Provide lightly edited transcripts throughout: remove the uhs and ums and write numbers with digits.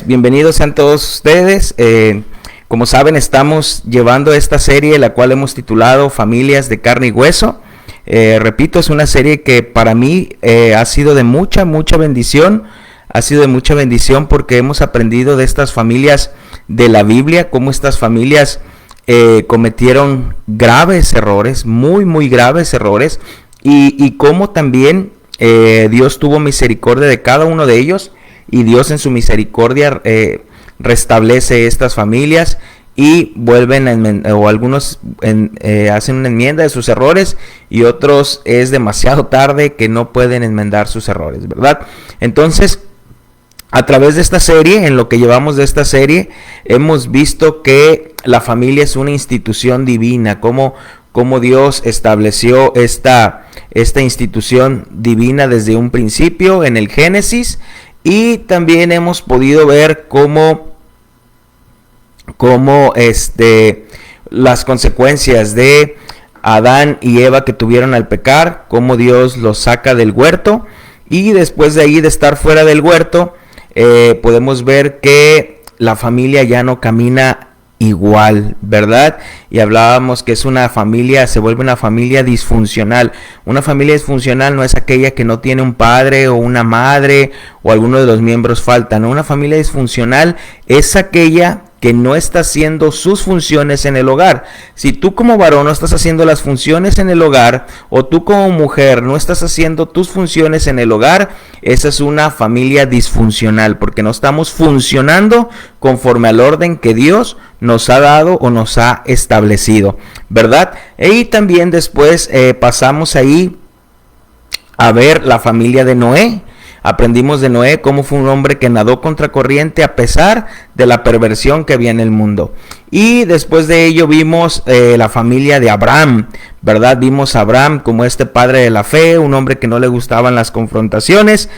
bienvenidos sean todos ustedes. Como saben, estamos llevando esta serie, la cual hemos titulado Familias de Carne y Hueso. Repito, es una serie que para mí ha sido de mucha bendición. Ha sido de mucha bendición porque hemos aprendido de estas familias de la Biblia, cómo estas familias cometieron graves errores, muy graves errores, y cómo también Dios tuvo misericordia de cada uno de ellos, y Dios en su misericordia restablece estas familias y vuelven o algunos hacen una enmienda de sus errores, y otros es demasiado tarde que no pueden enmendar sus errores, ¿verdad? Entonces, a través de esta serie, en lo que llevamos de esta serie, hemos visto que la familia es una institución divina, cómo Dios estableció esta institución divina desde un principio en el Génesis, y también hemos podido ver cómo las consecuencias de Adán y Eva que tuvieron al pecar, cómo Dios los saca del huerto, y después de ahí de estar fuera del huerto, podemos ver que la familia ya no camina igual, ¿verdad? Y hablábamos que es una familia, se vuelve una familia disfuncional. Una familia disfuncional no es aquella que no tiene un padre o una madre o alguno de los miembros faltan. Una familia disfuncional es aquella que no está haciendo sus funciones en el hogar. Si tú como varón no estás haciendo las funciones en el hogar, o tú como mujer no estás haciendo tus funciones en el hogar, esa es una familia disfuncional, porque no estamos funcionando conforme al orden que Dios nos ha dado o nos ha establecido, ¿verdad? Y también después pasamos ahí a ver la familia de Noé. Aprendimos de Noé cómo fue un hombre que nadó contracorriente a pesar de la perversión que había en el mundo. Y después de ello vimos la familia de Abraham, ¿verdad? Vimos a Abraham como este padre de la fe, un hombre que no le gustaban las confrontaciones.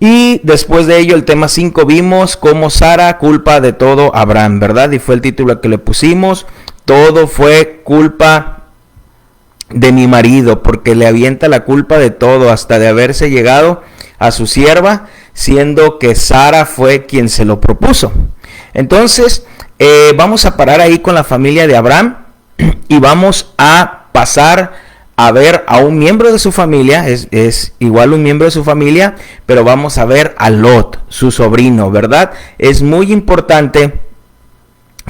Y después de ello, el tema 5, vimos cómo Sara culpa de todo a Abraham, ¿verdad? Y fue el título que le pusimos: todo fue culpa de mi marido, porque le avienta la culpa de todo, hasta de haberse llegado a su sierva, siendo que Sara fue quien se lo propuso. Entonces, vamos a parar ahí con la familia de Abraham y vamos a pasar a ver a un miembro de su familia, es igual un miembro de su familia, pero vamos a ver a Lot, su sobrino, ¿verdad? Es muy importante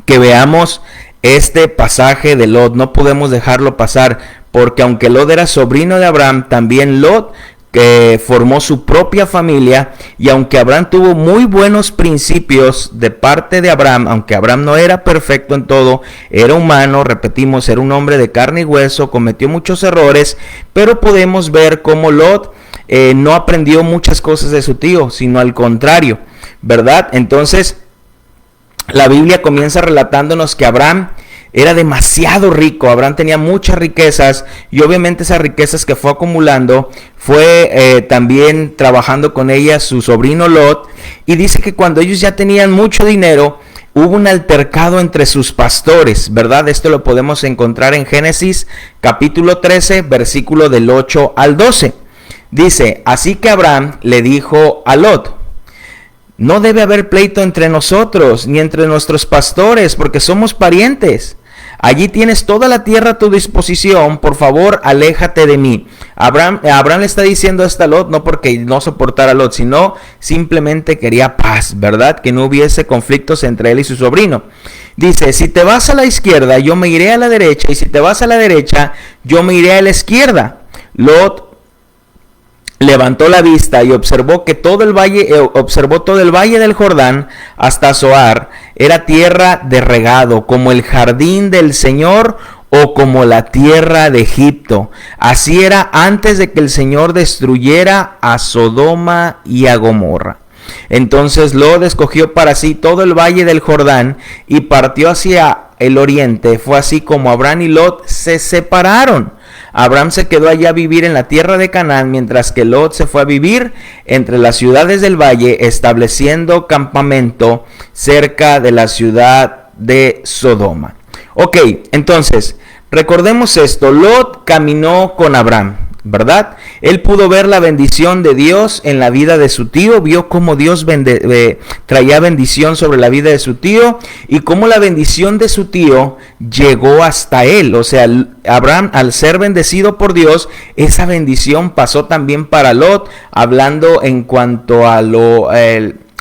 que veamos este pasaje de Lot, no podemos dejarlo pasar, porque aunque Lot era sobrino de Abraham, también Lot que formó su propia familia, y aunque Abraham tuvo muy buenos principios de parte de Abraham, aunque Abraham no era perfecto en todo, era humano, repetimos, era un hombre de carne y hueso, cometió muchos errores, pero podemos ver cómo Lot no aprendió muchas cosas de su tío, sino al contrario, ¿verdad? Entonces, la Biblia comienza relatándonos que Abraham era demasiado rico. Abraham tenía muchas riquezas, y obviamente esas riquezas que fue acumulando fue también trabajando con ellas su sobrino Lot, y dice que cuando ellos ya tenían mucho dinero, hubo un altercado entre sus pastores, ¿verdad? Esto lo podemos encontrar en Génesis capítulo 13, versículo del 8 al 12. Dice: así que Abraham le dijo a Lot: no debe haber pleito entre nosotros ni entre nuestros pastores, porque somos parientes. Allí tienes toda la tierra a tu disposición, por favor, aléjate de mí. Abraham le está diciendo esto a Lot, no porque no soportara a Lot, sino simplemente quería paz, ¿verdad? Que no hubiese conflictos entre él y su sobrino. Dice: si te vas a la izquierda, yo me iré a la derecha, y si te vas a la derecha, yo me iré a la izquierda. Lot levantó la vista y observó todo el valle del Jordán hasta Zoar. Era tierra de regado, como el jardín del Señor, o como la tierra de Egipto. Así era antes de que el Señor destruyera a Sodoma y a Gomorra. Entonces Lot escogió para sí todo el valle del Jordán y partió hacia el oriente. Fue así como Abraham y Lot se separaron. Abraham se quedó allá a vivir en la tierra de Canaán, mientras que Lot se fue a vivir entre las ciudades del valle, estableciendo campamento cerca de la ciudad de Sodoma. Ok, entonces, recordemos esto: Lot caminó con Abraham. ¿verdad? Él pudo ver la bendición de Dios en la vida de su tío, vio cómo Dios traía bendición sobre la vida de su tío y cómo la bendición de su tío llegó hasta él. O sea, Abraham, al ser bendecido por Dios, esa bendición pasó también para Lot, hablando en cuanto a lo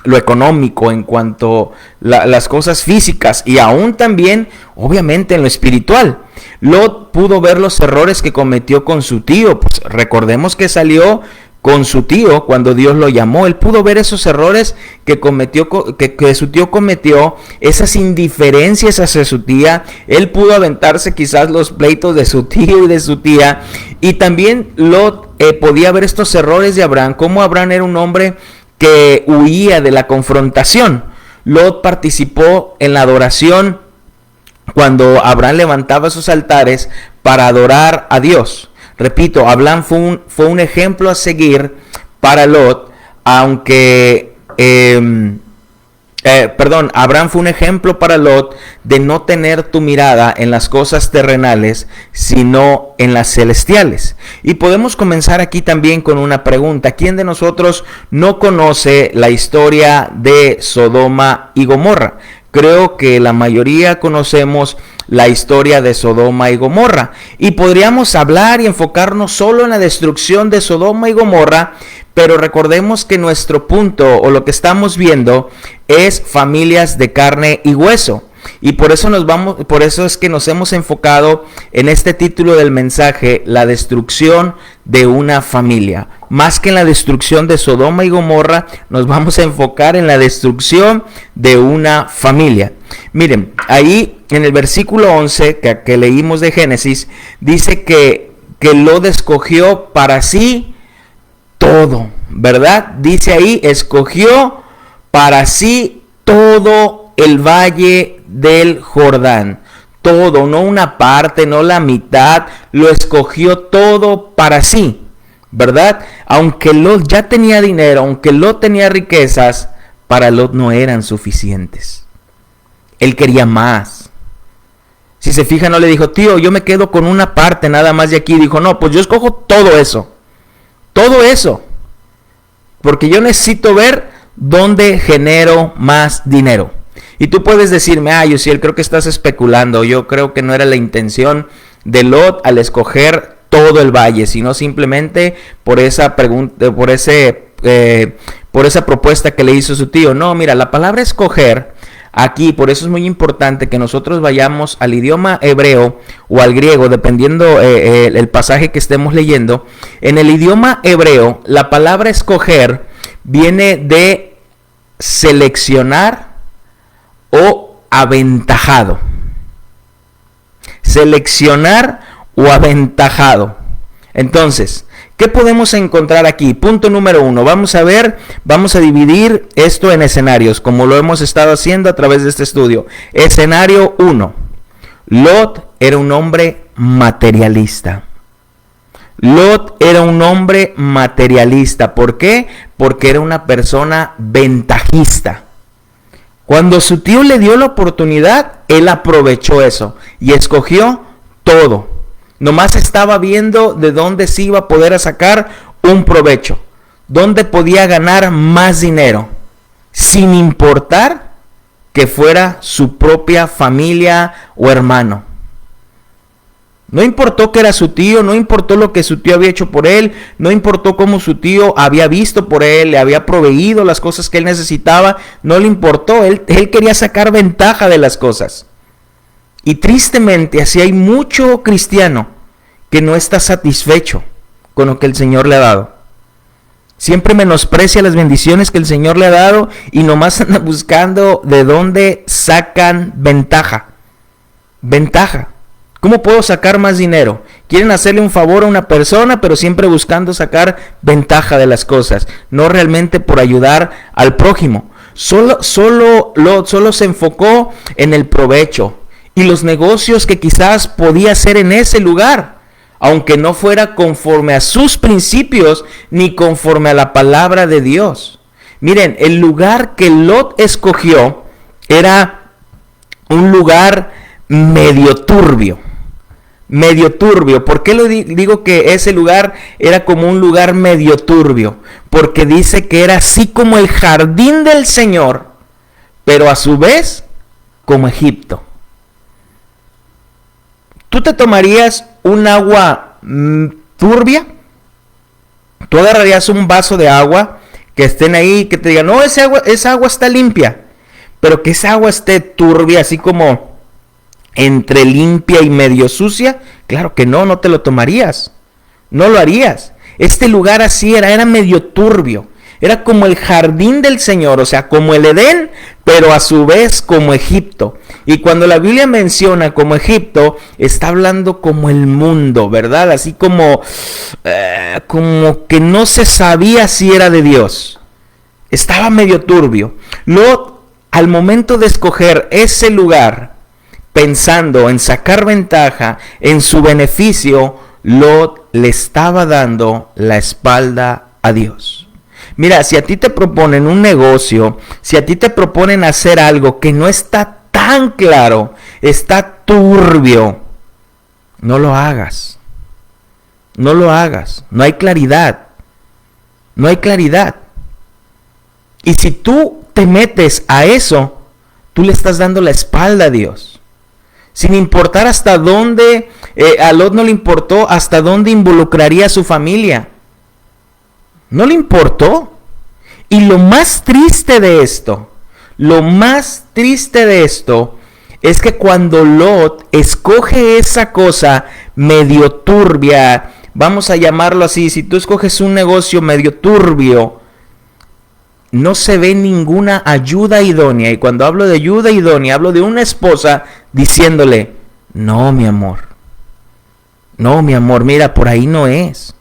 económico, en cuanto a las cosas físicas y aún también, obviamente, en lo espiritual. Lot pudo ver los errores que cometió con su tío. Pues recordemos que salió con su tío cuando Dios lo llamó. Él pudo ver esos errores que cometió, que su tío cometió, esas indiferencias hacia su tía. Él pudo aventarse quizás los pleitos de su tío y de su tía. Y también Lot podía ver estos errores de Abraham, como Abraham era un hombre que huía de la confrontación. Lot participó en la adoración cuando Abraham levantaba sus altares para adorar a Dios. Repito, Abraham fue un ejemplo a seguir para Lot, aunque Abraham fue un ejemplo para Lot de no tener tu mirada en las cosas terrenales, sino en las celestiales. Y podemos comenzar aquí también con una pregunta. ¿Quién de nosotros no conoce la historia de Sodoma y Gomorra? Creo que la mayoría conocemos la historia de Sodoma y Gomorra. Y podríamos hablar y enfocarnos solo en la destrucción de Sodoma y Gomorra, pero recordemos que nuestro punto o lo que estamos viendo es familias de carne y hueso. Y por eso es que nos hemos enfocado en este título del mensaje, la destrucción de una familia. Más que en la destrucción de Sodoma y Gomorra, nos vamos a enfocar en la destrucción de una familia. Miren, ahí en el versículo 11 que leímos de Génesis, dice que Lot escogió para sí todo, ¿verdad? Dice ahí, escogió para sí todo el valle del Jordán. Todo, no una parte, no la mitad, lo escogió todo para sí, ¿verdad? Aunque Lot ya tenía dinero, aunque Lot tenía riquezas, para Lot no eran suficientes. Él quería más. Si se fija, no le dijo, tío, yo me quedo con una parte nada más de aquí. Dijo, no, pues yo escojo todo eso, porque yo necesito ver dónde genero más dinero. Y tú puedes decirme, Yosiel, creo que estás especulando. Yo creo que no era la intención de Lot al escoger todo el valle, sino simplemente por esa pregunta, por esa propuesta que le hizo su tío. No, mira, la palabra escoger aquí, por eso es muy importante que nosotros vayamos al idioma hebreo o al griego, dependiendo el pasaje que estemos leyendo. En el idioma hebreo, la palabra escoger viene de seleccionar o aventajado. Seleccionar o aventajado. Entonces, ¿qué podemos encontrar aquí? Punto número 1. Vamos a dividir esto en escenarios, como lo hemos estado haciendo a través de este estudio. Escenario 1. Lot era un hombre materialista. Lot era un hombre materialista. ¿Por qué? Porque era una persona ventajista. Cuando su tío le dio la oportunidad, él aprovechó eso y escogió todo. Nomás estaba viendo de dónde se iba a poder sacar un provecho, dónde podía ganar más dinero, sin importar que fuera su propia familia o hermano. No importó que era su tío, no importó lo que su tío había hecho por él, no importó cómo su tío había visto por él, le había proveído las cosas que él necesitaba, no le importó, él quería sacar ventaja de las cosas. Y tristemente, así hay mucho cristiano que no está satisfecho con lo que el Señor le ha dado. Siempre menosprecia las bendiciones que el Señor le ha dado y nomás anda buscando de dónde sacan ventaja. Ventaja. ¿Cómo puedo sacar más dinero? Quieren hacerle un favor a una persona, pero siempre buscando sacar ventaja de las cosas, no realmente por ayudar al prójimo. Solo se enfocó en el provecho y los negocios que quizás podía hacer en ese lugar, aunque no fuera conforme a sus principios ni conforme a la palabra de Dios. Miren, el lugar que Lot escogió era un lugar medio turbio. medio turbio. ¿Por qué digo que ese lugar era como un lugar medio turbio? Porque dice que era así como el jardín del Señor, pero a su vez como Egipto. ¿Tú te tomarías un agua turbia? ¿Tú agarrarías un vaso de agua que estén ahí, que te digan, no, esa agua está limpia, pero que esa agua esté turbia, así como entre limpia y medio sucia? Claro que no, no te lo tomarías, no lo harías. Este lugar así era medio turbio, era como el jardín del Señor, o sea, como el Edén, pero a su vez como Egipto. Y cuando la Biblia menciona como Egipto, está hablando como el mundo, ¿verdad? Así como que no se sabía si era de Dios. Estaba medio turbio. Lot, al momento de escoger ese lugar, pensando en sacar ventaja, en su beneficio, Lot le estaba dando la espalda a Dios. Mira, si a ti te proponen un negocio, si a ti te proponen hacer algo que no está tan claro, está turbio, no lo hagas. No lo hagas. No hay claridad. No hay claridad. Y si tú te metes a eso, tú le estás dando la espalda a Dios. Sin importar hasta dónde, a Lot no le importó hasta dónde involucraría a su familia. No le importó. Y lo más triste de esto es que cuando Lot escoge esa cosa medio turbia, vamos a llamarlo así, si tú escoges un negocio medio turbio, no se ve ninguna ayuda idónea. Y cuando hablo de ayuda idónea, hablo de una esposa diciéndole, no mi amor, mira, por ahí no es.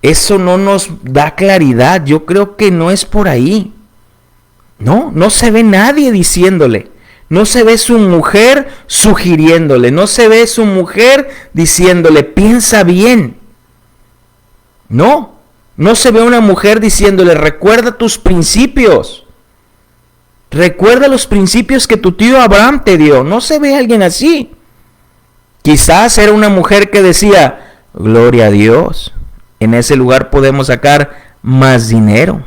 Eso no nos da claridad. Yo creo que no es por ahí. No se ve nadie diciéndole. No se ve su mujer sugiriéndole. No se ve su mujer diciéndole, piensa bien. No se ve una mujer diciéndole, recuerda tus principios. Recuerda los principios que tu tío Abraham te dio. No se ve alguien así. Quizás era una mujer que decía, gloria a Dios. En ese lugar podemos sacar más dinero.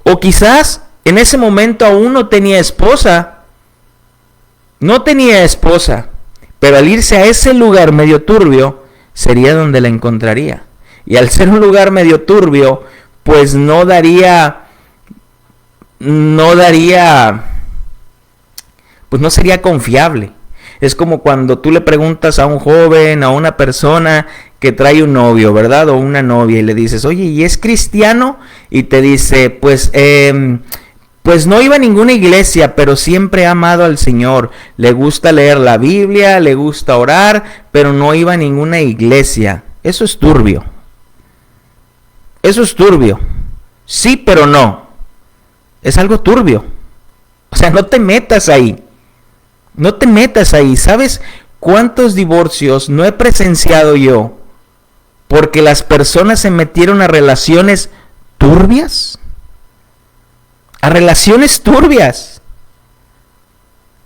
O quizás en ese momento aún no tenía esposa. No tenía esposa. Pero al irse a ese lugar medio turbio, sería donde la encontraría. Y al ser un lugar medio turbio, pues no sería confiable. Es como cuando tú le preguntas a un joven, a una persona que trae un novio, ¿verdad? O una novia, y le dices, oye, ¿y es cristiano? Y te dice, pues no iba a ninguna iglesia, pero siempre ha amado al Señor. Le gusta leer la Biblia, le gusta orar, pero no iba a ninguna iglesia. Eso es turbio. Eso es turbio. Sí, pero no. Es algo turbio. O sea, no te metas ahí. No te metas ahí. ¿Sabes cuántos divorcios no he presenciado yo porque las personas se metieron a relaciones turbias? A relaciones turbias.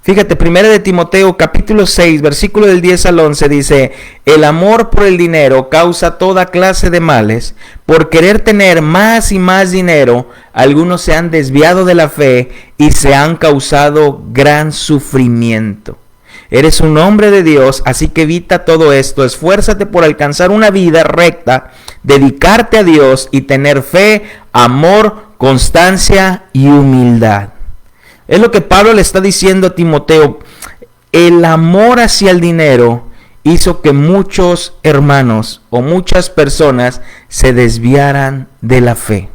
Fíjate, 1 de Timoteo capítulo 6, versículo del 10 al 11 dice, el amor por el dinero causa toda clase de males. Por querer tener más y más dinero, algunos se han desviado de la fe y se han causado gran sufrimiento. Eres un hombre de Dios, así que evita todo esto. Esfuérzate por alcanzar una vida recta, dedicarte a Dios y tener fe, amor, constancia y humildad. Es lo que Pablo le está diciendo a Timoteo. El amor hacia el dinero hizo que muchos hermanos o muchas personas se desviaran de la fe.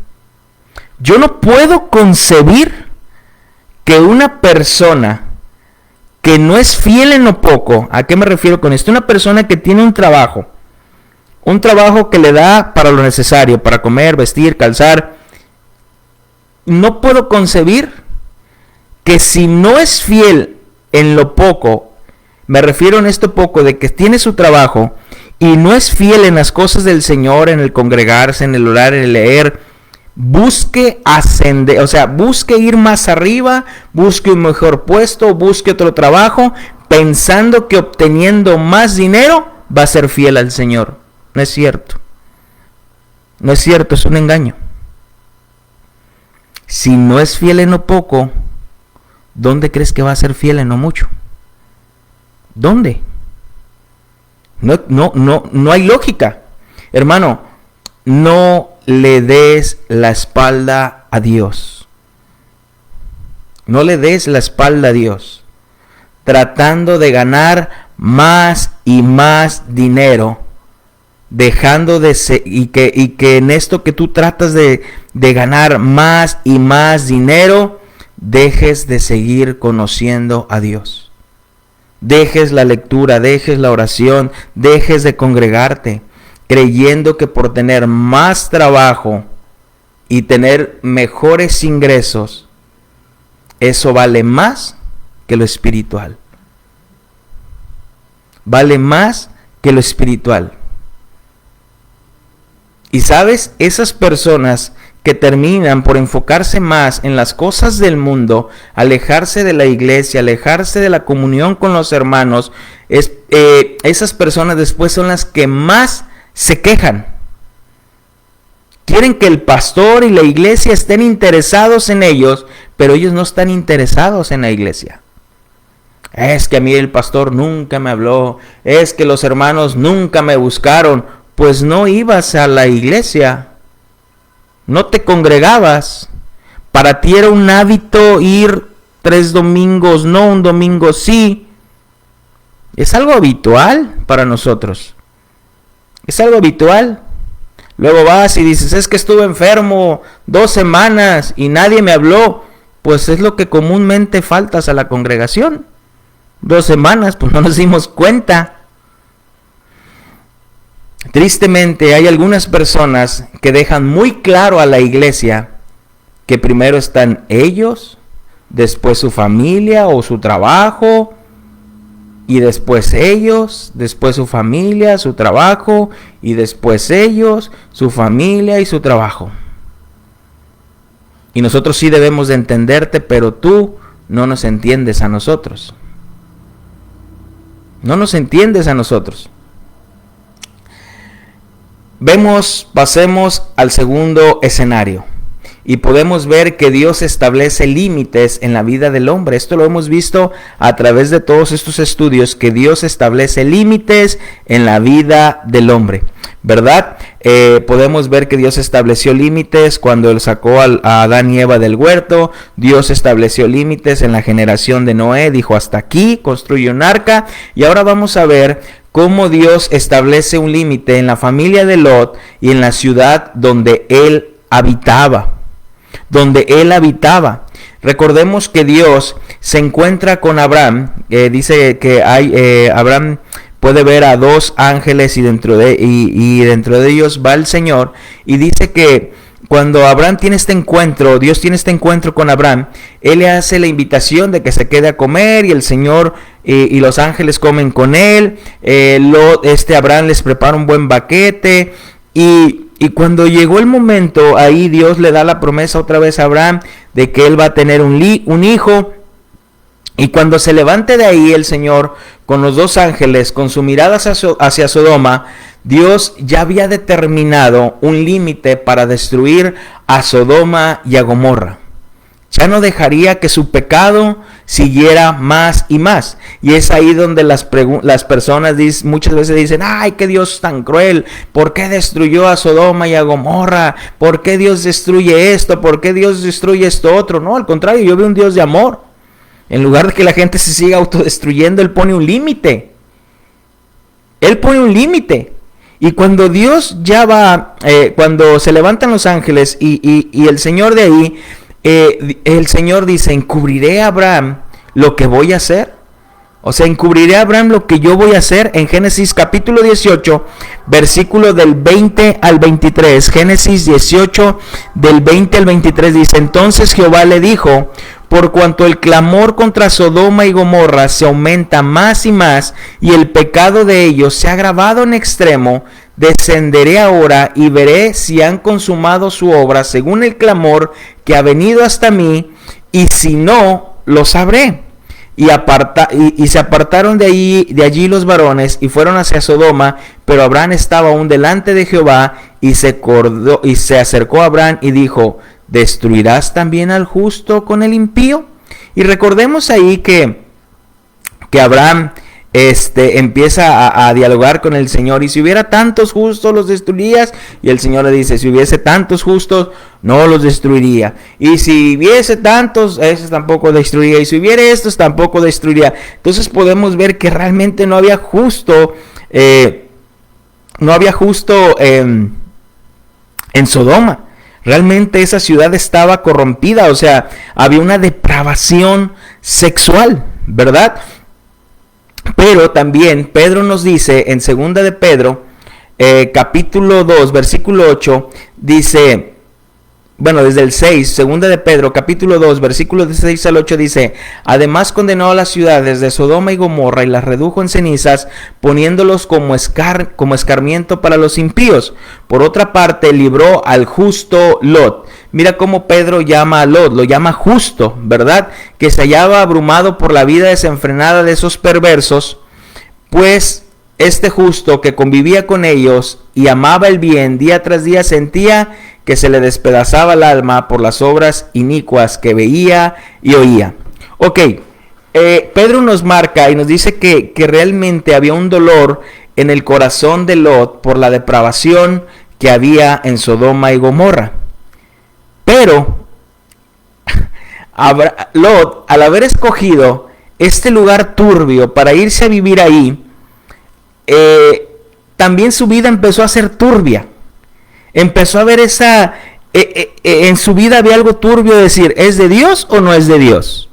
Yo no puedo concebir que una persona que no es fiel en lo poco, ¿a qué me refiero con esto? Una persona que tiene un trabajo que le da para lo necesario, para comer, vestir, calzar. No puedo concebir que si no es fiel en lo poco, me refiero en esto poco de que tiene su trabajo y no es fiel en las cosas del Señor, en el congregarse, en el orar, en el leer, busque ascender, o sea, busque ir más arriba, busque un mejor puesto, busque otro trabajo, pensando que obteniendo más dinero va a ser fiel al Señor. No es cierto. No es cierto, es un engaño. Si no es fiel en lo poco, ¿dónde crees que va a ser fiel en lo mucho? ¿Dónde? No hay lógica. Hermano, no le des la espalda a Dios. No le des la espalda a Dios. Tratando de ganar más y más dinero. Dejando de ser, y que en esto que tú tratas de ganar más y más dinero, dejes de seguir conociendo a Dios. Dejes la lectura, dejes la oración, dejes de congregarte, creyendo que por tener más trabajo y tener mejores ingresos, eso vale más que lo espiritual. Vale más que lo espiritual. Y sabes, esas personas que terminan por enfocarse más en las cosas del mundo, alejarse de la iglesia, alejarse de la comunión con los hermanos, esas personas después son las que más se quejan. Quieren que el pastor y la iglesia estén interesados en ellos, pero ellos no están interesados en la iglesia. Es que a mí el pastor nunca me habló, es que los hermanos nunca me buscaron. Pues no ibas a la iglesia, no te congregabas. Para ti era un hábito ir 3 domingos, no un domingo sí. Es algo habitual para nosotros. Es algo habitual. Luego vas y dices, es que estuve enfermo 2 semanas y nadie me habló. Pues es lo que comúnmente faltas a la congregación. 2 semanas, pues no nos dimos cuenta. Tristemente hay algunas personas que dejan muy claro a la iglesia que primero están ellos, después su familia o su trabajo, y después ellos, después su familia, su trabajo, y después ellos, su familia y su trabajo. Y nosotros sí debemos de entenderte, pero tú no nos entiendes a nosotros. No nos entiendes a nosotros. Pasemos al segundo escenario y podemos ver que Dios establece límites en la vida del hombre. Esto lo hemos visto a través de todos estos estudios, que Dios establece límites en la vida del hombre, ¿verdad? Podemos ver que Dios estableció límites cuando Él sacó a Adán y Eva del huerto. Dios estableció límites en la generación de Noé, dijo hasta aquí, construye un arca. Y ahora vamos a ver cómo Dios establece un límite en la familia de Lot y en la ciudad donde él habitaba. Recordemos que Dios se encuentra con Abraham. Dice que Abraham puede ver a 2 ángeles y dentro de ellos va el Señor. Y dice que cuando Abraham tiene este encuentro, Dios tiene este encuentro con Abraham, Él le hace la invitación de que se quede a comer y el Señor y los ángeles comen con Él. Abraham les prepara un buen banquete y cuando llegó el momento, ahí Dios le da la promesa otra vez a Abraham de que él va a tener un hijo. Y cuando se levante de ahí el Señor con los 2 ángeles, con su mirada hacia Sodoma, Dios ya había determinado un límite para destruir a Sodoma y a Gomorra. Ya no dejaría que su pecado siguiera más y más. Y es ahí donde las personas muchas veces dicen, ay, que Dios tan cruel, ¿por qué destruyó a Sodoma y a Gomorra? ¿Por qué Dios destruye esto? ¿Por qué Dios destruye esto otro? No, al contrario, yo veo un Dios de amor. En lugar de que la gente se siga autodestruyendo, Él pone un límite. Él pone un límite. Y cuando Dios ya va, cuando se levantan los ángeles y el Señor de ahí, el Señor dice, encubriré a Abraham lo que voy a hacer. O sea, encubriré a Abraham lo que yo voy a hacer. En Génesis capítulo 18, versículo del 20 al 23. Génesis 18, del 20 al 23 dice, entonces Jehová le dijo, por cuanto el clamor contra Sodoma y Gomorra se aumenta más y más, y el pecado de ellos se ha agravado en extremo, descenderé ahora y veré si han consumado su obra según el clamor que ha venido hasta mí, y si no, lo sabré. y se apartaron de allí los varones y fueron hacia Sodoma, pero Abraham estaba aún delante de Jehová y se acercó a Abraham y dijo: ¿destruirás también al justo con el impío? Y recordemos ahí que Abraham empieza a dialogar con el Señor. Y si hubiera tantos justos, los destruirías. Y el Señor le dice: si hubiese tantos justos, no los destruiría. Y si hubiese tantos, esos tampoco destruiría. Y si hubiera estos, tampoco destruiría. Entonces podemos ver que realmente no había justo, en Sodoma. Realmente esa ciudad estaba corrompida, o sea, había una depravación sexual, ¿verdad? Pero también Pedro nos dice en 2 de Pedro, capítulo 2, versículo 8, dice, bueno, desde el 6, 2 de Pedro, capítulo 2, versículos de 6 al 8 dice: además condenó a las ciudades de Sodoma y Gomorra y las redujo en cenizas, poniéndolos como escarmiento para los impíos. Por otra parte, libró al justo Lot. Mira cómo Pedro llama a Lot, lo llama justo, ¿verdad? Que se hallaba abrumado por la vida desenfrenada de esos perversos, pues este justo que convivía con ellos y amaba el bien, día tras día sentía que se le despedazaba el alma por las obras inicuas que veía y oía. Ok, Pedro nos marca y nos dice que realmente había un dolor en el corazón de Lot por la depravación que había en Sodoma y Gomorra. Pero Lot, al haber escogido este lugar turbio para irse a vivir ahí, también su vida empezó a ser turbia. Empezó a ver en su vida había algo turbio de decir: ¿es de Dios o no es de Dios?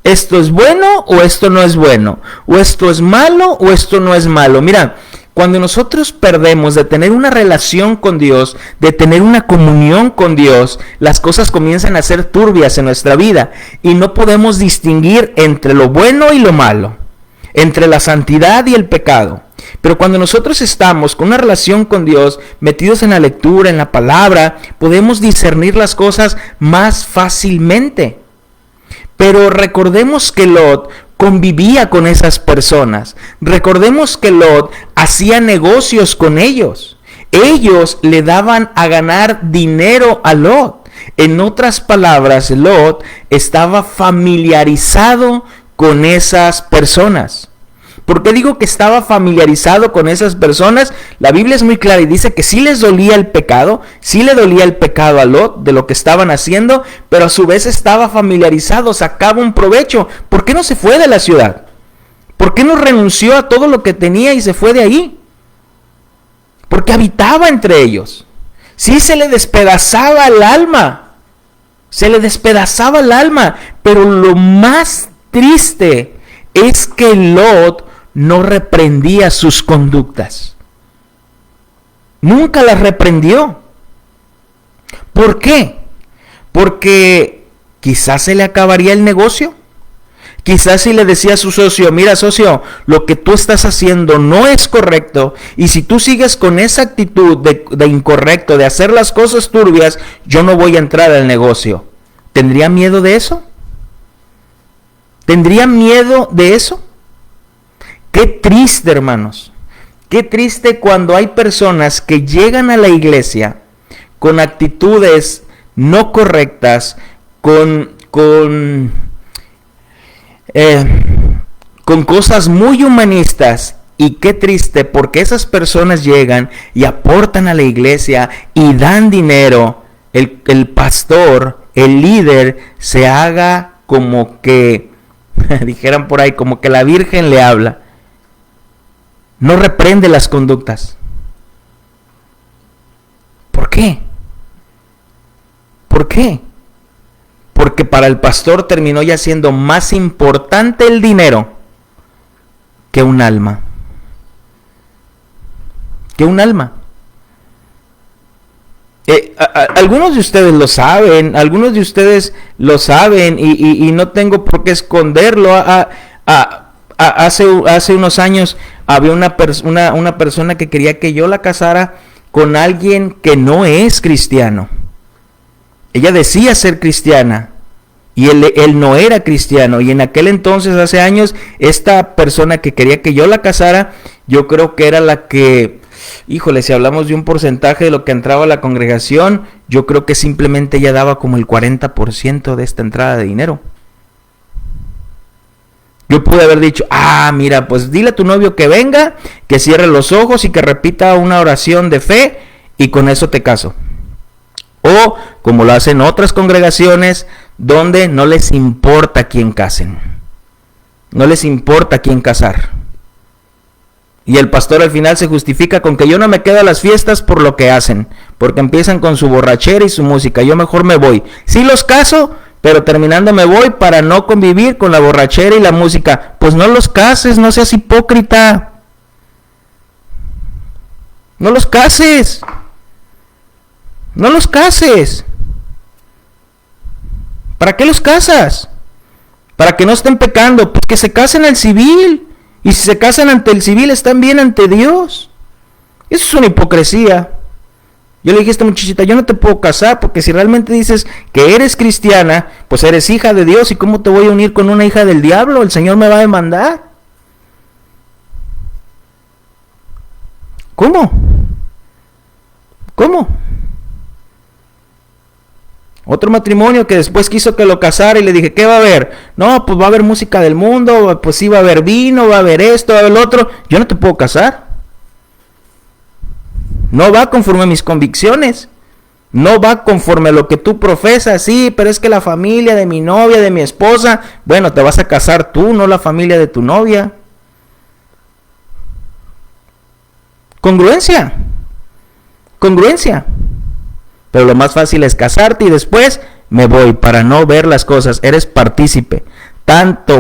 ¿Esto es bueno o esto no es bueno? ¿O esto es malo o esto no es malo? Mira, cuando nosotros perdemos de tener una relación con Dios, de tener una comunión con Dios, las cosas comienzan a ser turbias en nuestra vida y no podemos distinguir entre lo bueno y lo malo, entre la santidad y el pecado. Pero cuando nosotros estamos con una relación con Dios, metidos en la lectura, en la palabra, podemos discernir las cosas más fácilmente. Pero recordemos que Lot convivía con esas personas. Recordemos que Lot hacía negocios con ellos. Ellos le daban a ganar dinero a Lot. En otras palabras, Lot estaba familiarizado con esas personas. ¿Por qué digo que estaba familiarizado con esas personas? La Biblia es muy clara y dice que sí les dolía el pecado, sí le dolía el pecado a Lot de lo que estaban haciendo, pero a su vez estaba familiarizado, sacaba un provecho. ¿Por qué no se fue de la ciudad? ¿Por qué no renunció a todo lo que tenía y se fue de ahí? Porque habitaba entre ellos. Sí, se le despedazaba el alma, pero lo más triste es que Lot no reprendía sus conductas. Nunca las reprendió. ¿Por qué? Porque quizás se le acabaría el negocio. Quizás si le decía a su socio: mira, socio, lo que tú estás haciendo no es correcto, y si tú sigues con esa actitud de incorrecto, de hacer las cosas turbias, yo no voy a entrar al negocio. ¿Tendría miedo de eso? ¿Tendría miedo de eso? Qué triste, hermanos. Qué triste cuando hay personas que llegan a la iglesia con actitudes no correctas, con cosas muy humanistas. Y qué triste porque esas personas llegan y aportan a la iglesia y dan dinero. El pastor, el líder, se haga como que, dijeran por ahí, como que la Virgen le habla. No reprende las conductas. ¿Por qué? ¿Por qué? Porque para el pastor terminó ya siendo más importante el dinero que un alma. Que un alma. Algunos de ustedes lo saben, y no tengo por qué esconderlo. Hace unos años había una persona que quería que yo la casara con alguien que no es cristiano. Ella decía ser cristiana, Y él no era cristiano. Y en aquel entonces, hace años, esta persona que quería que yo la casara, yo creo que era la que, híjole, si hablamos de un porcentaje de lo que entraba a la congregación, yo creo que simplemente ella daba como el 40% de esta entrada de dinero. Yo pude haber dicho, mira, pues dile a tu novio que venga, que cierre los ojos y que repita una oración de fe y con eso te caso. O como lo hacen otras congregaciones donde no les importa quién casen. No les importa quién casar. Y el pastor al final se justifica con que yo no me quedo a las fiestas por lo que hacen, porque empiezan con su borrachera y su música, yo mejor me voy. Sí los caso, pero terminando me voy para no convivir con la borrachera y la música. Pues no los cases, no seas hipócrita. No los cases. No los cases. ¿Para qué los casas? Para que no estén pecando. Pues que se casen al civil. Y si se casan ante el civil, están bien ante Dios. Eso es una hipocresía. Yo le dije a esta muchachita, yo no te puedo casar porque si realmente dices que eres cristiana, pues eres hija de Dios. ¿Y cómo te voy a unir con una hija del diablo? El Señor me va a demandar. ¿Cómo? Otro matrimonio que después quiso que lo casara y le dije, ¿qué va a haber? No, pues va a haber música del mundo, pues sí va a haber vino, va a haber esto, va a haber lo otro. Yo no te puedo casar. No va conforme a mis convicciones. No va conforme a lo que tú profesas. Sí, pero es que la familia de mi novia, de mi esposa, bueno, te vas a casar tú, no la familia de tu novia. Congruencia. Pero lo más fácil es casarte y después me voy para no ver las cosas. Eres partícipe. Tanto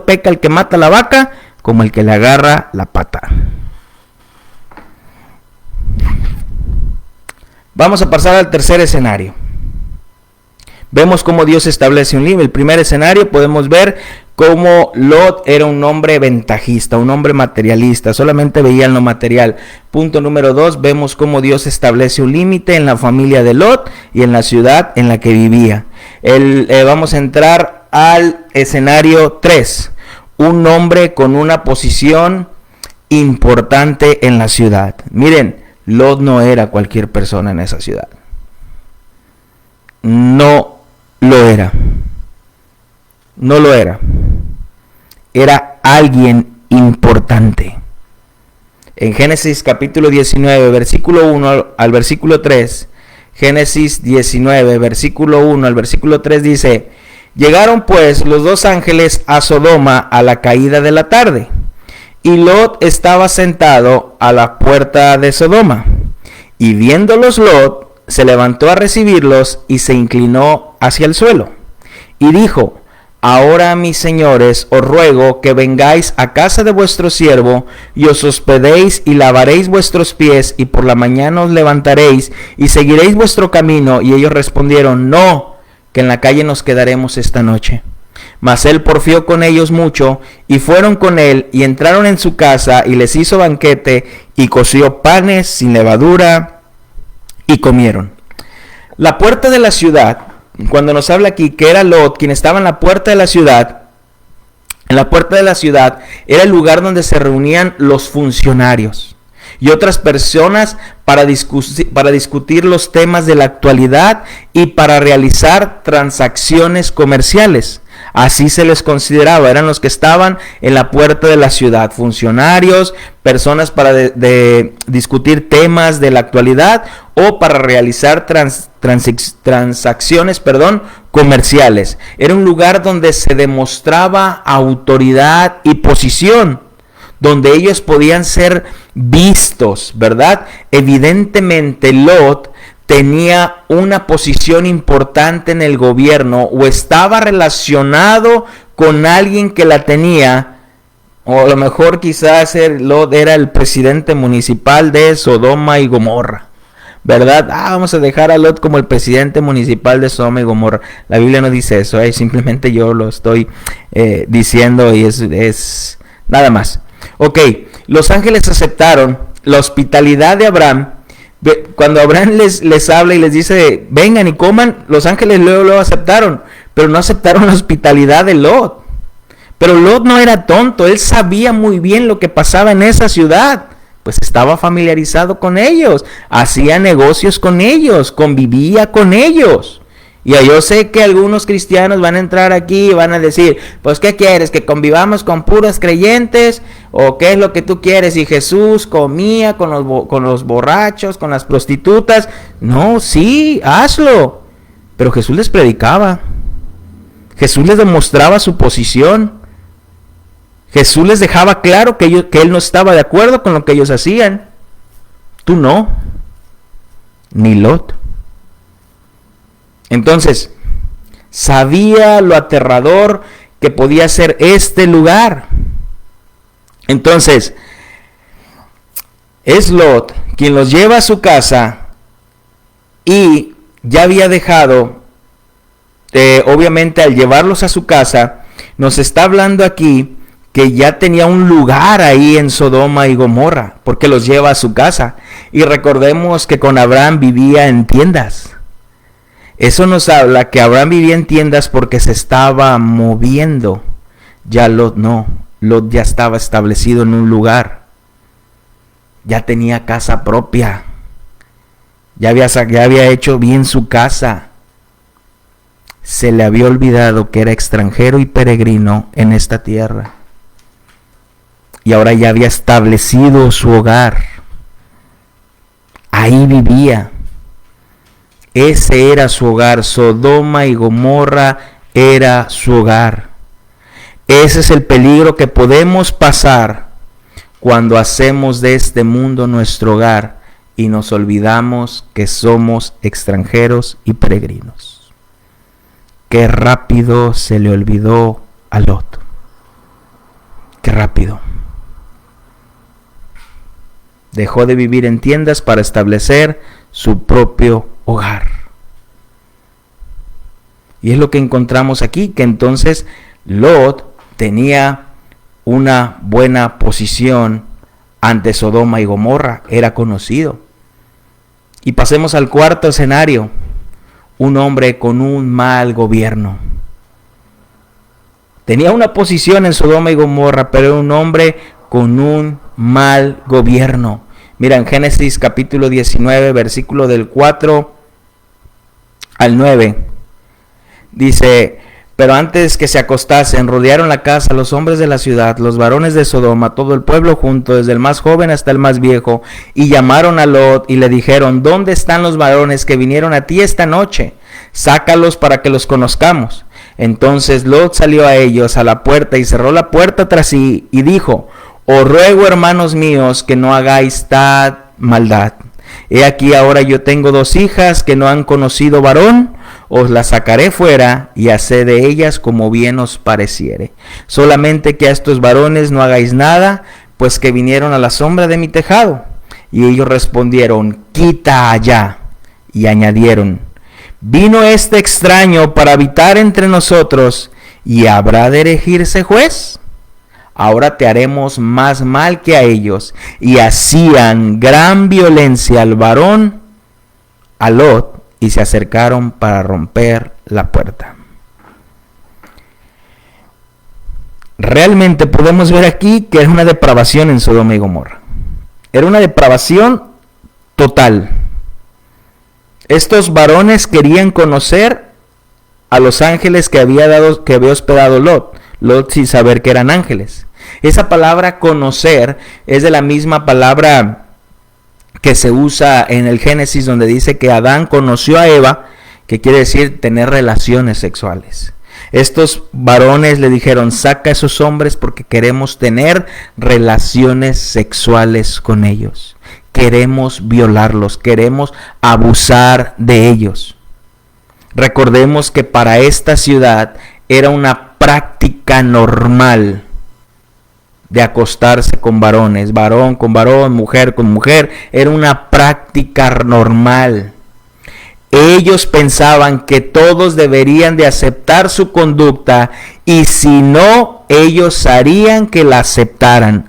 peca el que mata la vaca como el que le agarra la pata. Vamos a pasar al tercer escenario. Vemos cómo Dios establece un límite. El primer escenario podemos ver cómo Lot era un hombre ventajista, un hombre materialista, solamente veía en lo material. Punto número 2, vemos cómo Dios establece un límite en la familia de Lot y en la ciudad en la que vivía. Vamos a entrar al escenario 3, un hombre con una posición importante en la ciudad. Miren, Lot no era cualquier persona en esa ciudad. No lo era. Era alguien importante. En Génesis capítulo 19, versículo 1 al versículo 3, Génesis 19, versículo 1 al versículo 3 dice, llegaron pues los dos ángeles a Sodoma a la caída de la tarde, y Lot estaba sentado a la puerta de Sodoma, y viéndolos Lot se levantó a recibirlos y se inclinó hacia el suelo, y dijo, ahora, mis señores, os ruego que vengáis a casa de vuestro siervo, y os hospedéis y lavaréis vuestros pies, y por la mañana os levantaréis, y seguiréis vuestro camino. Y ellos respondieron, no, que en la calle nos quedaremos esta noche. Mas él porfió con ellos mucho, y fueron con él, y entraron en su casa, y les hizo banquete, y coció panes sin levadura, y comieron. La puerta de la ciudad, cuando nos habla aquí que era Lot quien estaba en la puerta de la ciudad, en la puerta de la ciudad era el lugar donde se reunían los funcionarios y otras personas para discutir los temas de la actualidad y para realizar transacciones comerciales. Así se les consideraba, eran los que estaban en la puerta de la ciudad, funcionarios, personas para discutir temas de la actualidad o para realizar transacciones comerciales. Era un lugar donde se demostraba autoridad y posición, donde ellos podían ser vistos, ¿verdad? Evidentemente Lot tenía una posición importante en el gobierno o estaba relacionado con alguien que la tenía, o a lo mejor quizás Lot era el presidente municipal de Sodoma y Gomorra, ¿verdad? Vamos a dejar a Lot como el presidente municipal de Sodoma y Gomorra. La Biblia no dice eso, simplemente yo lo estoy diciendo y es nada más. Ok, los ángeles aceptaron la hospitalidad de Abraham Cuando Abraham les habla y les dice, vengan y coman, los ángeles luego aceptaron, pero no aceptaron la hospitalidad de Lot. Pero Lot no era tonto, él sabía muy bien lo que pasaba en esa ciudad, pues estaba familiarizado con ellos, hacía negocios con ellos, convivía con ellos. Y yo sé que algunos cristianos van a entrar aquí y van a decir, pues ¿qué quieres? ¿Que convivamos con puros creyentes? ¿O qué es lo que tú quieres? Y Jesús comía con los borrachos, con las prostitutas. No, sí, hazlo. Pero Jesús les predicaba. Jesús les demostraba su posición. Jesús les dejaba claro que Él no estaba de acuerdo con lo que ellos hacían. Tú no. Ni Lot. Entonces, sabía lo aterrador que podía ser este lugar. Entonces, es Lot quien los lleva a su casa y ya había dejado, obviamente al llevarlos a su casa, nos está hablando aquí que ya tenía un lugar ahí en Sodoma y Gomorra, porque los lleva a su casa. Y recordemos que con Abraham vivía en tiendas. Eso nos habla que Abraham vivía en tiendas porque se estaba moviendo. Ya Lot no. Lot ya estaba establecido en un lugar. Ya tenía casa propia. Ya había hecho bien su casa. Se le había olvidado que era extranjero y peregrino en esta tierra. Y ahora ya había establecido su hogar. Ahí vivía. Ese era su hogar. Sodoma y Gomorra era su hogar. Ese es el peligro que podemos pasar cuando hacemos de este mundo nuestro hogar y nos olvidamos que somos extranjeros y peregrinos. Qué rápido se le olvidó a Lot. Qué rápido. Dejó de vivir en tiendas para establecer su propio hogar. Y es lo que encontramos aquí, que entonces Lot tenía una buena posición ante Sodoma y Gomorra, era conocido. Y pasemos al cuarto escenario, un hombre con un mal gobierno. Tenía una posición en Sodoma y Gomorra, pero era un hombre con un mal gobierno. Mira, en Génesis capítulo 19, versículo del 4 al 9, dice: pero antes que se acostasen, rodearon la casa los hombres de la ciudad, los varones de Sodoma, todo el pueblo junto, desde el más joven hasta el más viejo, y llamaron a Lot y le dijeron: ¿dónde están los varones que vinieron a ti esta noche? Sácalos para que los conozcamos. Entonces Lot salió a ellos a la puerta y cerró la puerta tras sí y dijo: os ruego, hermanos míos, que no hagáis tal maldad. He aquí ahora yo tengo 2 hijas que no han conocido varón. Os las sacaré fuera y haced de ellas como bien os pareciere. Solamente que a estos varones no hagáis nada, pues que vinieron a la sombra de mi tejado. Y ellos respondieron: quita allá. Y añadieron: vino este extraño para habitar entre nosotros, ¿y habrá de erigirse juez? Ahora te haremos más mal que a ellos. Y hacían gran violencia al varón, a Lot, y se acercaron para romper la puerta. Realmente podemos ver aquí que era una depravación en Sodoma y Gomorra. Era una depravación total. Estos varones querían conocer a los ángeles que había hospedado Lot. Lot sin saber que eran ángeles. Esa palabra conocer es de la misma palabra que se usa en el Génesis, donde dice que Adán conoció a Eva, que quiere decir tener relaciones sexuales. Estos varones le dijeron: saca a esos hombres porque queremos tener relaciones sexuales con ellos. Queremos violarlos, queremos abusar de ellos. Recordemos que para esta ciudad era una práctica normal de acostarse con varones, varón con varón, mujer con mujer. Era una práctica normal. Ellos pensaban que todos deberían de aceptar su conducta, y si no, ellos harían que la aceptaran.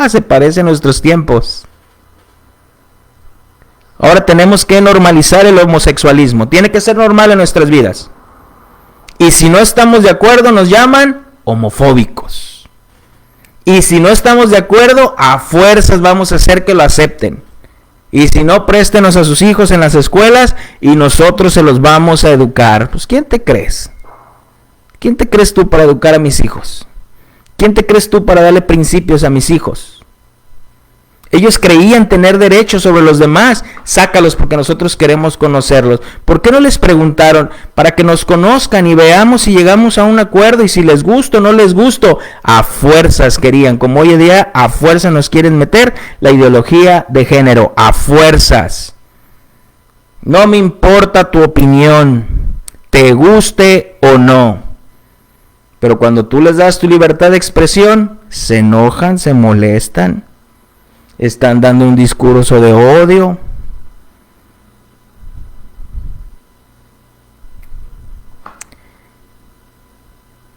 Se parece a nuestros tiempos. Ahora tenemos que normalizar el homosexualismo. Tiene que ser normal en nuestras vidas. Y si no estamos de acuerdo, nos llaman homofóbicos. Y si no estamos de acuerdo, a fuerzas vamos a hacer que lo acepten. Y si no, préstenos a sus hijos en las escuelas y nosotros se los vamos a educar. Pues ¿quién te crees? ¿Quién te crees tú para educar a mis hijos? ¿Quién te crees tú para darle principios a mis hijos? Ellos creían tener derechos sobre los demás. Sácalos porque nosotros queremos conocerlos. ¿Por qué no les preguntaron? Para que nos conozcan y veamos si llegamos a un acuerdo y si les gusta o no les gusta. A fuerzas querían, como hoy en día a fuerzas nos quieren meter la ideología de género. A fuerzas. No me importa tu opinión, te guste o no. Pero cuando tú les das tu libertad de expresión, se enojan, se molestan. Están dando un discurso de odio.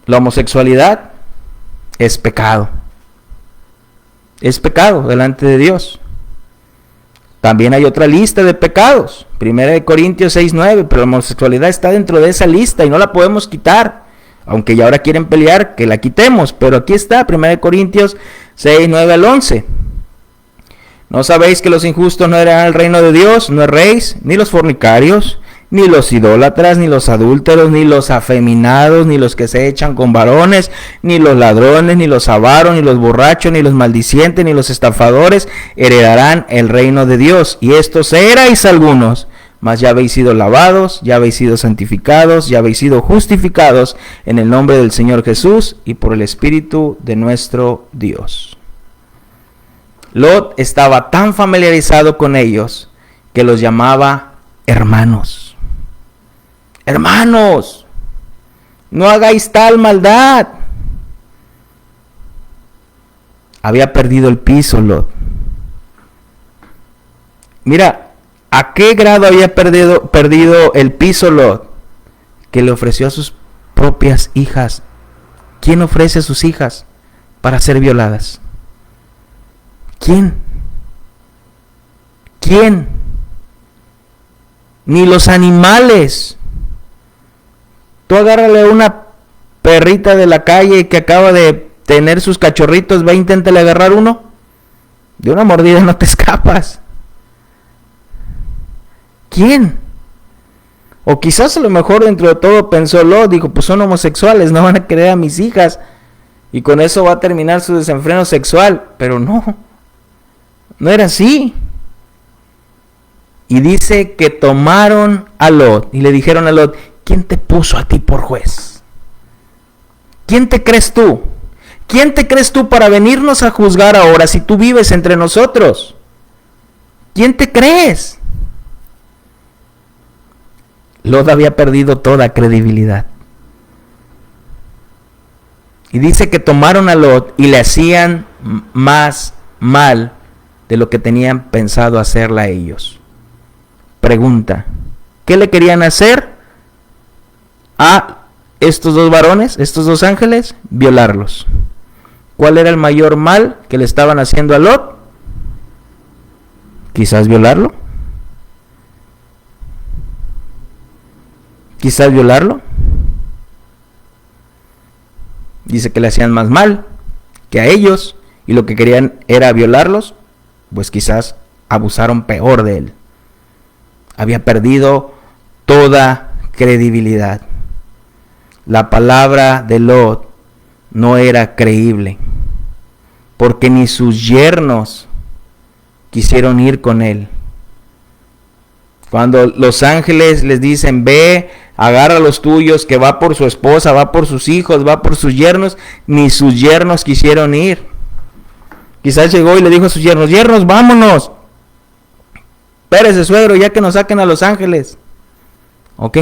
La homosexualidad es pecado. Es pecado delante de Dios. También hay otra lista de pecados. 1 Corintios 6:9, pero la homosexualidad está dentro de esa lista y no la podemos quitar. Aunque ya ahora quieren pelear que la quitemos, pero aquí está 1 Corintios 6:9 al 11. ¿No sabéis que los injustos no heredarán el reino de Dios? No erréis, ni los fornicarios, ni los idólatras, ni los adúlteros, ni los afeminados, ni los que se echan con varones, ni los ladrones, ni los avaros, ni los borrachos, ni los maldicientes, ni los estafadores heredarán el reino de Dios. Y estos erais algunos, mas ya habéis sido lavados, ya habéis sido santificados, ya habéis sido justificados en el nombre del Señor Jesús y por el Espíritu de nuestro Dios. Lot estaba tan familiarizado con ellos que los llamaba hermanos. Hermanos, no hagáis tal maldad. Había perdido el piso Lot. Mira, ¿a qué grado había perdido el piso Lot? Que le ofreció a sus propias hijas. ¿Quién ofrece a sus hijas para ser violadas? ¿Quién? ¿Quién? Ni los animales. Tú agárrale a una perrita de la calle que acaba de tener sus cachorritos, ve, inténtale agarrar uno. De una mordida no te escapas. ¿Quién? O quizás a lo mejor dentro de todo pensó Lot, dijo, pues son homosexuales, no van a querer a mis hijas. Y con eso va a terminar su desenfreno sexual. Pero no. No era así. Y dice que tomaron a Lot y le dijeron a Lot, ¿quién te puso a ti por juez? ¿Quién te crees tú? ¿Quién te crees tú para venirnos a juzgar ahora si tú vives entre nosotros? ¿Quién te crees? Lot había perdido toda credibilidad. Y dice que tomaron a Lot y le hacían más mal de lo que tenían pensado hacerle a ellos. Pregunta, ¿qué le querían hacer a estos dos varones, estos dos ángeles? Violarlos. ¿Cuál era el mayor mal que le estaban haciendo a Lot? Quizás violarlo. Quizás violarlo. Dice que le hacían más mal que a ellos y lo que querían era violarlos. Pues quizás abusaron peor de él. Había perdido toda credibilidad. La palabra de Lot no era creíble, porque ni sus yernos quisieron ir con él. Cuando los ángeles les dicen, ve, agarra a los tuyos, que va por su esposa, va por sus hijos, va por sus yernos, ni sus yernos quisieron ir. Quizás llegó y le dijo a sus yernos, yernos, vámonos. Espérese, suegro, ya que nos saquen a los ángeles. Ok.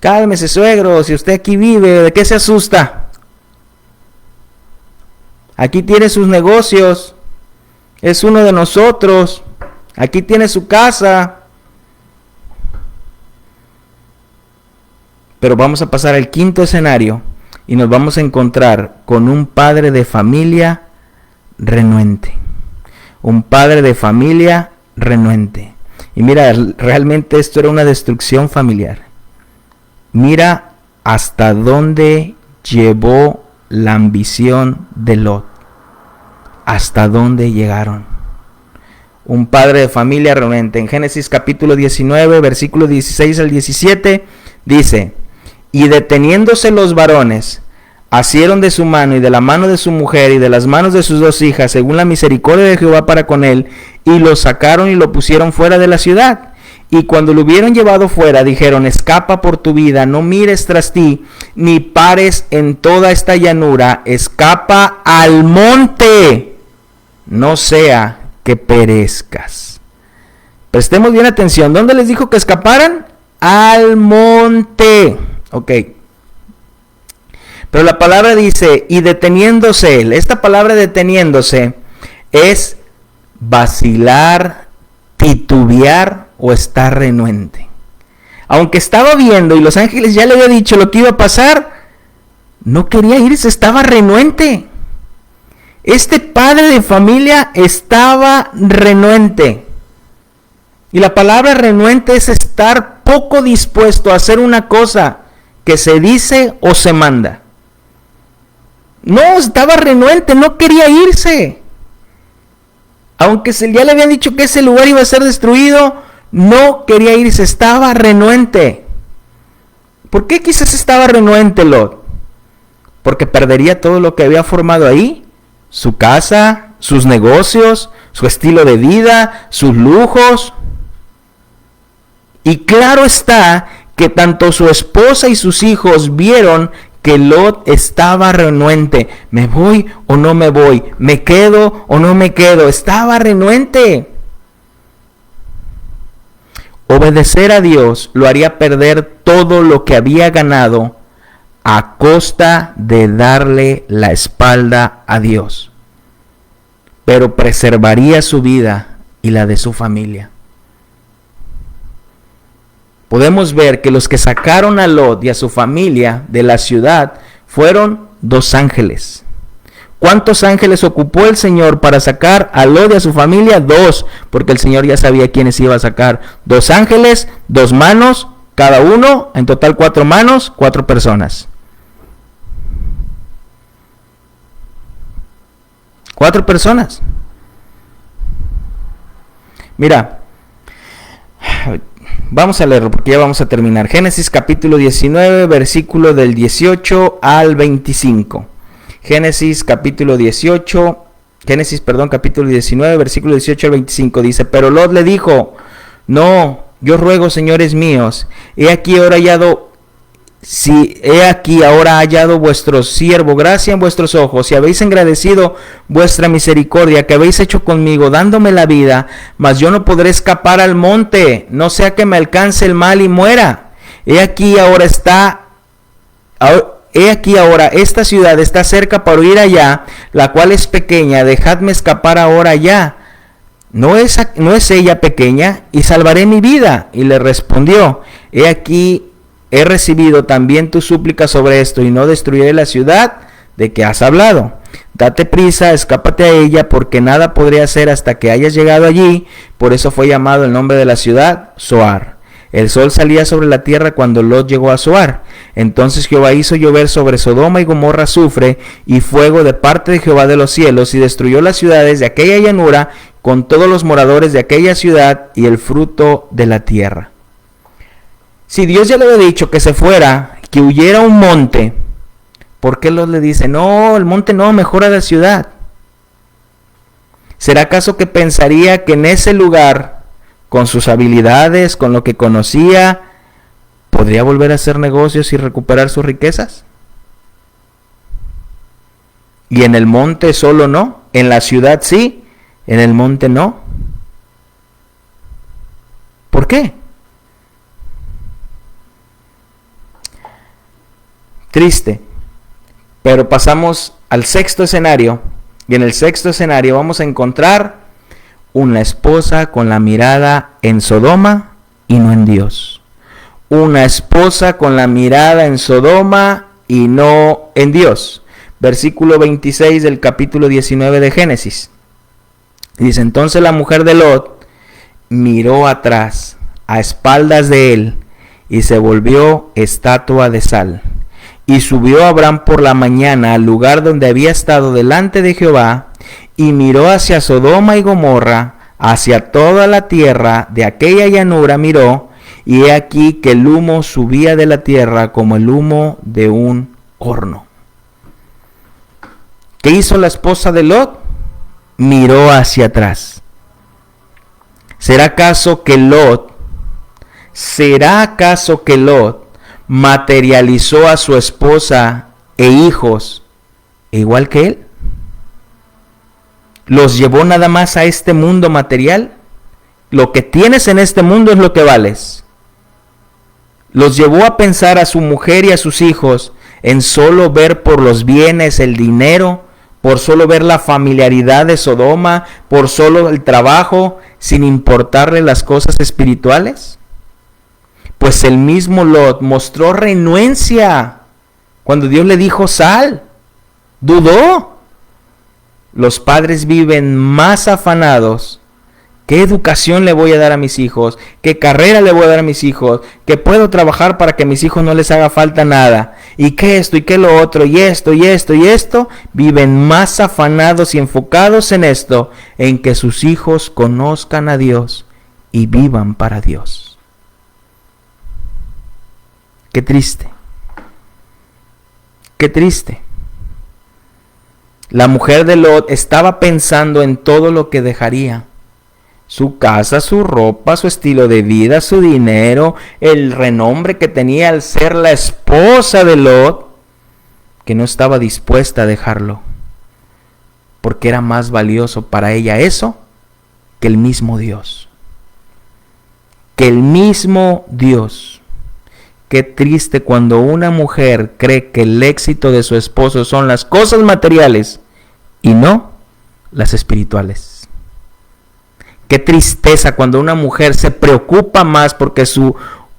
Cálmese, suegro, si usted aquí vive, ¿de qué se asusta? Aquí tiene sus negocios. Es uno de nosotros. Aquí tiene su casa. Pero vamos a pasar al quinto escenario y nos vamos a encontrar con un padre de familia renuente. Un padre de familia renuente. Y mira, realmente esto era una destrucción familiar. Mira hasta dónde llevó la ambición de Lot. Hasta dónde llegaron. Un padre de familia renuente. En Génesis capítulo 19, versículo 16 al 17, dice: y deteniéndose los varones, asieron de su mano y de la mano de su mujer y de las manos de sus dos hijas, según la misericordia de Jehová para con él, y lo sacaron y lo pusieron fuera de la ciudad. Y cuando lo hubieron llevado fuera, dijeron: escapa por tu vida, no mires tras ti, ni pares en toda esta llanura, escapa al monte, no sea que perezcas. Prestemos bien atención. ¿Dónde les dijo que escaparan? Al monte. Ok. Pero la palabra dice: y deteniéndose él. Esta palabra deteniéndose es vacilar, titubear o estar renuente. Aunque estaba viendo y los ángeles ya le había dicho lo que iba a pasar, no quería irse, estaba renuente. Este padre de familia estaba renuente. Y la palabra renuente es estar poco dispuesto a hacer una cosa que se dice o se manda. No, estaba renuente, no quería irse. Aunque ya le habían dicho que ese lugar iba a ser destruido, no quería irse, estaba renuente. ¿Por qué quizás estaba renuente Lot? Porque perdería todo lo que había formado ahí. Su casa, sus negocios, su estilo de vida, sus lujos. Y claro está que tanto su esposa y sus hijos vieron que Lot estaba renuente. ¿Me voy o no me voy? ¿Me quedo o no me quedo? Estaba renuente. Obedecer a Dios lo haría perder todo lo que había ganado a costa de darle la espalda a Dios. Pero preservaría su vida y la de su familia. Podemos ver que los que sacaron a Lot y a su familia de la ciudad fueron 2 ángeles. ¿Cuántos ángeles ocupó el Señor para sacar a Lot y a su familia? 2, porque el Señor ya sabía quiénes iba a sacar. 2 ángeles, 2 manos, cada uno, en total 4 manos, 4 personas. 4 personas. Mira, vamos a leerlo porque ya vamos a terminar. Génesis capítulo 19, versículo del 18 al 25. Génesis capítulo 19, versículo 18 al 25 dice: pero Lot le dijo: no, yo ruego, señores míos, he aquí ahora hallado vuestro siervo gracia en vuestros ojos, y habéis engrandecido vuestra misericordia que habéis hecho conmigo, dándome la vida, mas yo no podré escapar al monte, no sea que me alcance el mal y muera. He aquí ahora esta ciudad está cerca para ir allá, la cual es pequeña, dejadme escapar ahora allá. ¿No es ella pequeña? Y salvaré mi vida. Y le respondió: he aquí, he recibido también tu súplica sobre esto, y no destruiré la ciudad de que has hablado. Date prisa, escápate a ella, porque nada podré hacer hasta que hayas llegado allí. Por eso fue llamado el nombre de la ciudad Zoar. El sol salía sobre la tierra cuando Lot llegó a Zoar. Entonces Jehová hizo llover sobre Sodoma y Gomorra azufre y fuego de parte de Jehová de los cielos, y destruyó las ciudades de aquella llanura con todos los moradores de aquella ciudad y el fruto de la tierra. Si Dios ya le había dicho que se fuera, que huyera a un monte, ¿por qué Lot le dice: no, el monte no, mejor a la ciudad? ¿Será acaso que pensaría que en ese lugar, con sus habilidades, con lo que conocía, podría volver a hacer negocios y recuperar sus riquezas? Y en el monte solo no, en la ciudad sí, en el monte no. ¿Por qué? Triste, pero pasamos al 6º escenario, y en el 6º escenario vamos a encontrar una esposa con la mirada en Sodoma y no en Dios. Una esposa con la mirada en Sodoma y no en Dios. Versículo 26 del capítulo 19 de Génesis. Dice: entonces la mujer de Lot miró atrás, a espaldas de él, y se volvió estatua de sal. Y subió Abraham por la mañana al lugar donde había estado delante de Jehová, y miró hacia Sodoma y Gomorra, hacia toda la tierra de aquella llanura miró, y he aquí que el humo subía de la tierra como el humo de un horno. ¿Qué hizo la esposa de Lot? Miró hacia atrás. ¿Será acaso que Lot materializó a su esposa e hijos igual que él? ¿Los llevó nada más a este mundo material? Lo que tienes en este mundo es lo que vales. ¿Los llevó a pensar a su mujer y a sus hijos en solo ver por los bienes, el dinero, por solo ver la familiaridad de Sodoma, por solo el trabajo, sin importarle las cosas espirituales? Pues el mismo Lot mostró renuencia cuando Dios le dijo sal. Dudó. Los padres viven más afanados. ¿Qué educación le voy a dar a mis hijos? ¿Qué carrera le voy a dar a mis hijos? ¿Qué puedo trabajar para que a mis hijos no les haga falta nada? ¿Y qué esto? ¿Y qué lo otro? ¿Y esto? ¿Y esto? ¿Y esto? Viven más afanados y enfocados en esto, en que sus hijos conozcan a Dios y vivan para Dios. Qué triste. Qué triste. La mujer de Lot estaba pensando en todo lo que dejaría. Su casa, su ropa, su estilo de vida, su dinero, el renombre que tenía al ser la esposa de Lot, que no estaba dispuesta a dejarlo, porque era más valioso para ella eso que el mismo Dios. Que el mismo Dios. Qué triste cuando una mujer cree que el éxito de su esposo son las cosas materiales y no las espirituales. Qué tristeza cuando una mujer se preocupa más porque su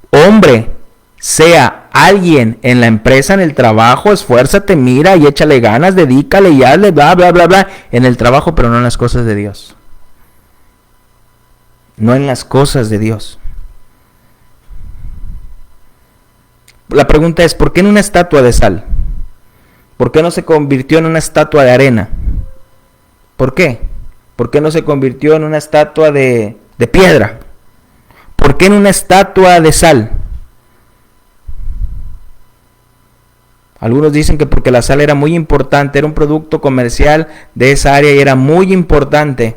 hombre sea alguien en la empresa, en el trabajo, esfuérzate, mira y échale ganas, dedícale y hazle, bla, bla, bla, bla, en el trabajo, pero no en las cosas de Dios. No en las cosas de Dios. La pregunta es, ¿por qué en una estatua de sal? ¿Por qué no se convirtió en una estatua de arena? ¿Por qué? ¿Por qué no se convirtió en una estatua de piedra? ¿Por qué en una estatua de sal? Algunos dicen que porque la sal era muy importante, era un producto comercial de esa área y era muy importante.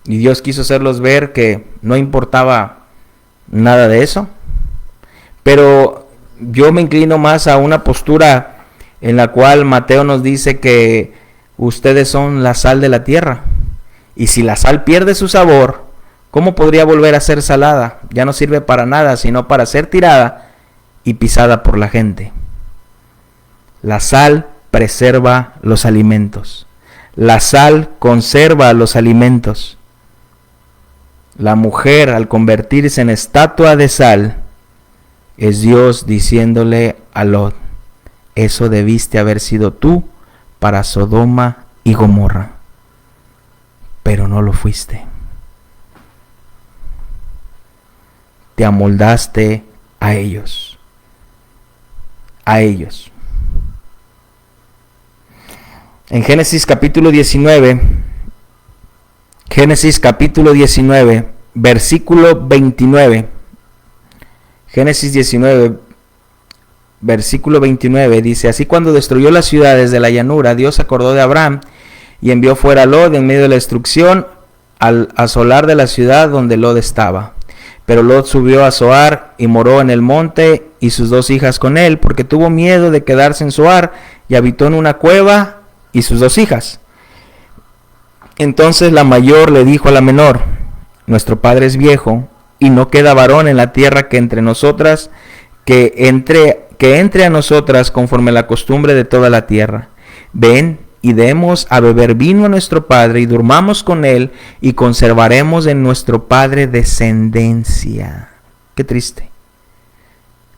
Y Dios quiso hacerlos ver que no importaba nada de eso. Pero yo me inclino más a una postura en la cual Mateo nos dice que ustedes son la sal de la tierra. Y si la sal pierde su sabor, ¿cómo podría volver a ser salada? Ya no sirve para nada, sino para ser tirada y pisada por la gente. La sal preserva los alimentos. La sal conserva los alimentos. La mujer, al convertirse en estatua de sal, es Dios diciéndole a Lot, eso debiste haber sido tú para Sodoma y Gomorra, pero no lo fuiste. Te amoldaste a ellos. A ellos. En Génesis capítulo 19, versículo 29. Génesis 19, versículo 29 dice, así cuando destruyó las ciudades de la llanura, Dios acordó de Abraham y envió fuera a Lot en medio de la destrucción al asolar de la ciudad donde Lot estaba. Pero Lot subió a Zoar y moró en el monte y sus 2 hijas con él, porque tuvo miedo de quedarse en Zoar y habitó en una cueva y sus 2 hijas. Entonces la mayor le dijo a la menor, nuestro padre es viejo y no queda varón en la tierra que entre nosotras, que entre a nosotras conforme a la costumbre de toda la tierra. Ven y demos a beber vino a nuestro padre y durmamos con él y conservaremos en nuestro padre descendencia. Qué triste.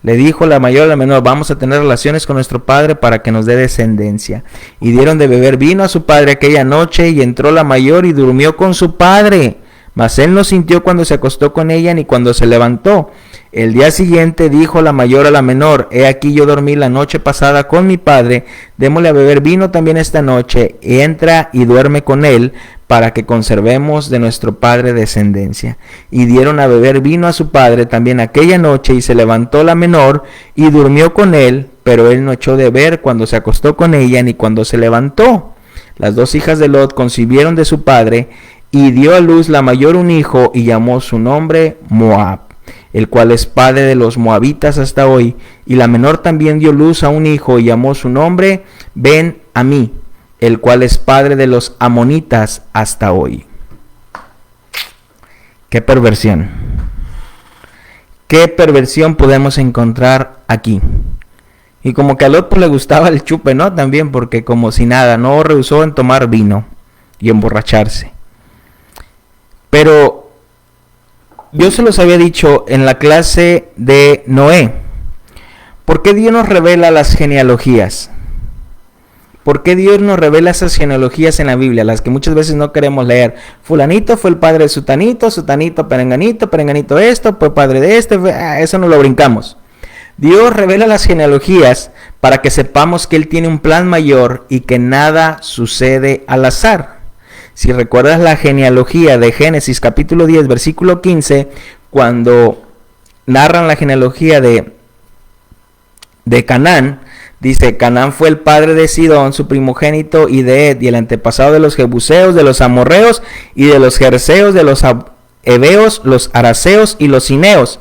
Le dijo la mayor a la menor, vamos a tener relaciones con nuestro padre para que nos dé descendencia. Y dieron de beber vino a su padre aquella noche y entró la mayor y durmió con su padre. Mas él no sintió cuando se acostó con ella ni cuando se levantó. El día siguiente dijo la mayor a la menor: he aquí yo dormí la noche pasada con mi padre, démosle a beber vino también esta noche, entra y duerme con él, para que conservemos de nuestro padre descendencia. Y dieron a beber vino a su padre también aquella noche, y se levantó la menor y durmió con él, pero él no echó de ver cuando se acostó con ella ni cuando se levantó. Las dos hijas de Lot concibieron de su padre, y dio a luz la mayor un hijo, y llamó su nombre Moab, el cual es padre de los moabitas hasta hoy. Y la menor también dio luz a un hijo, y llamó su nombre Ben-Amí, el cual es padre de los amonitas hasta hoy. ¡Qué perversión! ¿Qué perversión podemos encontrar aquí? Y como que a Lot pues le gustaba el chupe, ¿no? También, porque como si nada, no rehusó en tomar vino y emborracharse. Pero yo se los había dicho en la clase de Noé. ¿Por qué Dios nos revela las genealogías? ¿Por qué Dios nos revela esas genealogías en la Biblia, las que muchas veces no queremos leer? Fulanito fue el padre de sutanito, sutanito perenganito, perenganito esto, fue padre de este, eso no lo brincamos. Dios revela las genealogías para que sepamos que Él tiene un plan mayor y que nada sucede al azar. Si recuerdas la genealogía de Génesis capítulo 10, versículo 15, cuando narran la genealogía de Canaán, dice: Canaán fue el padre de Sidón, su primogénito, y de Ed, y el antepasado de los jebuseos, de los amorreos, y de los jerseos, de los heveos, los araceos y los cineos,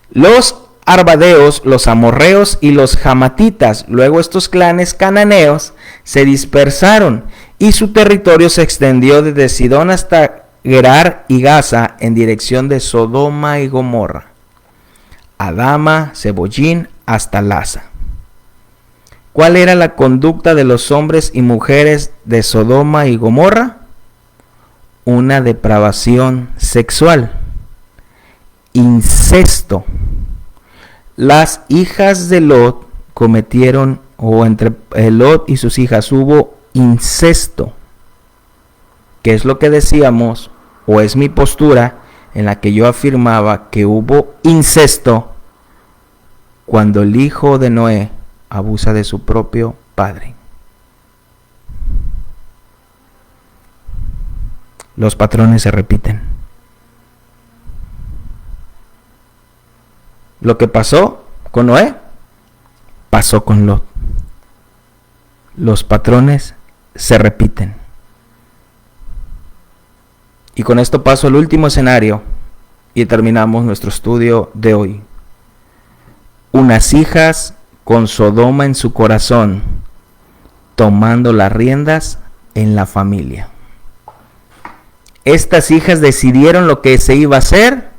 los arbadeos, los amorreos y los jamatitas. Luego estos clanes cananeos se dispersaron, y su territorio se extendió desde Sidón hasta Gerar y Gaza, en dirección de Sodoma y Gomorra, Adama, Zebollín, hasta Laza. ¿Cuál era la conducta de los hombres y mujeres de Sodoma y Gomorra? Una depravación sexual, incesto. Las hijas de Lot cometieron, o entre Lot y sus hijas hubo incesto, que es lo que decíamos, o es mi postura en la que yo afirmaba que hubo incesto cuando el hijo de Noé abusa de su propio padre. Los patrones se repiten. Lo que pasó con Noé, pasó con Lot. Los patrones se repiten. Y con esto paso al último escenario y terminamos nuestro estudio de hoy. Unas hijas con Sodoma en su corazón, tomando las riendas en la familia. Estas hijas decidieron lo que se iba a hacer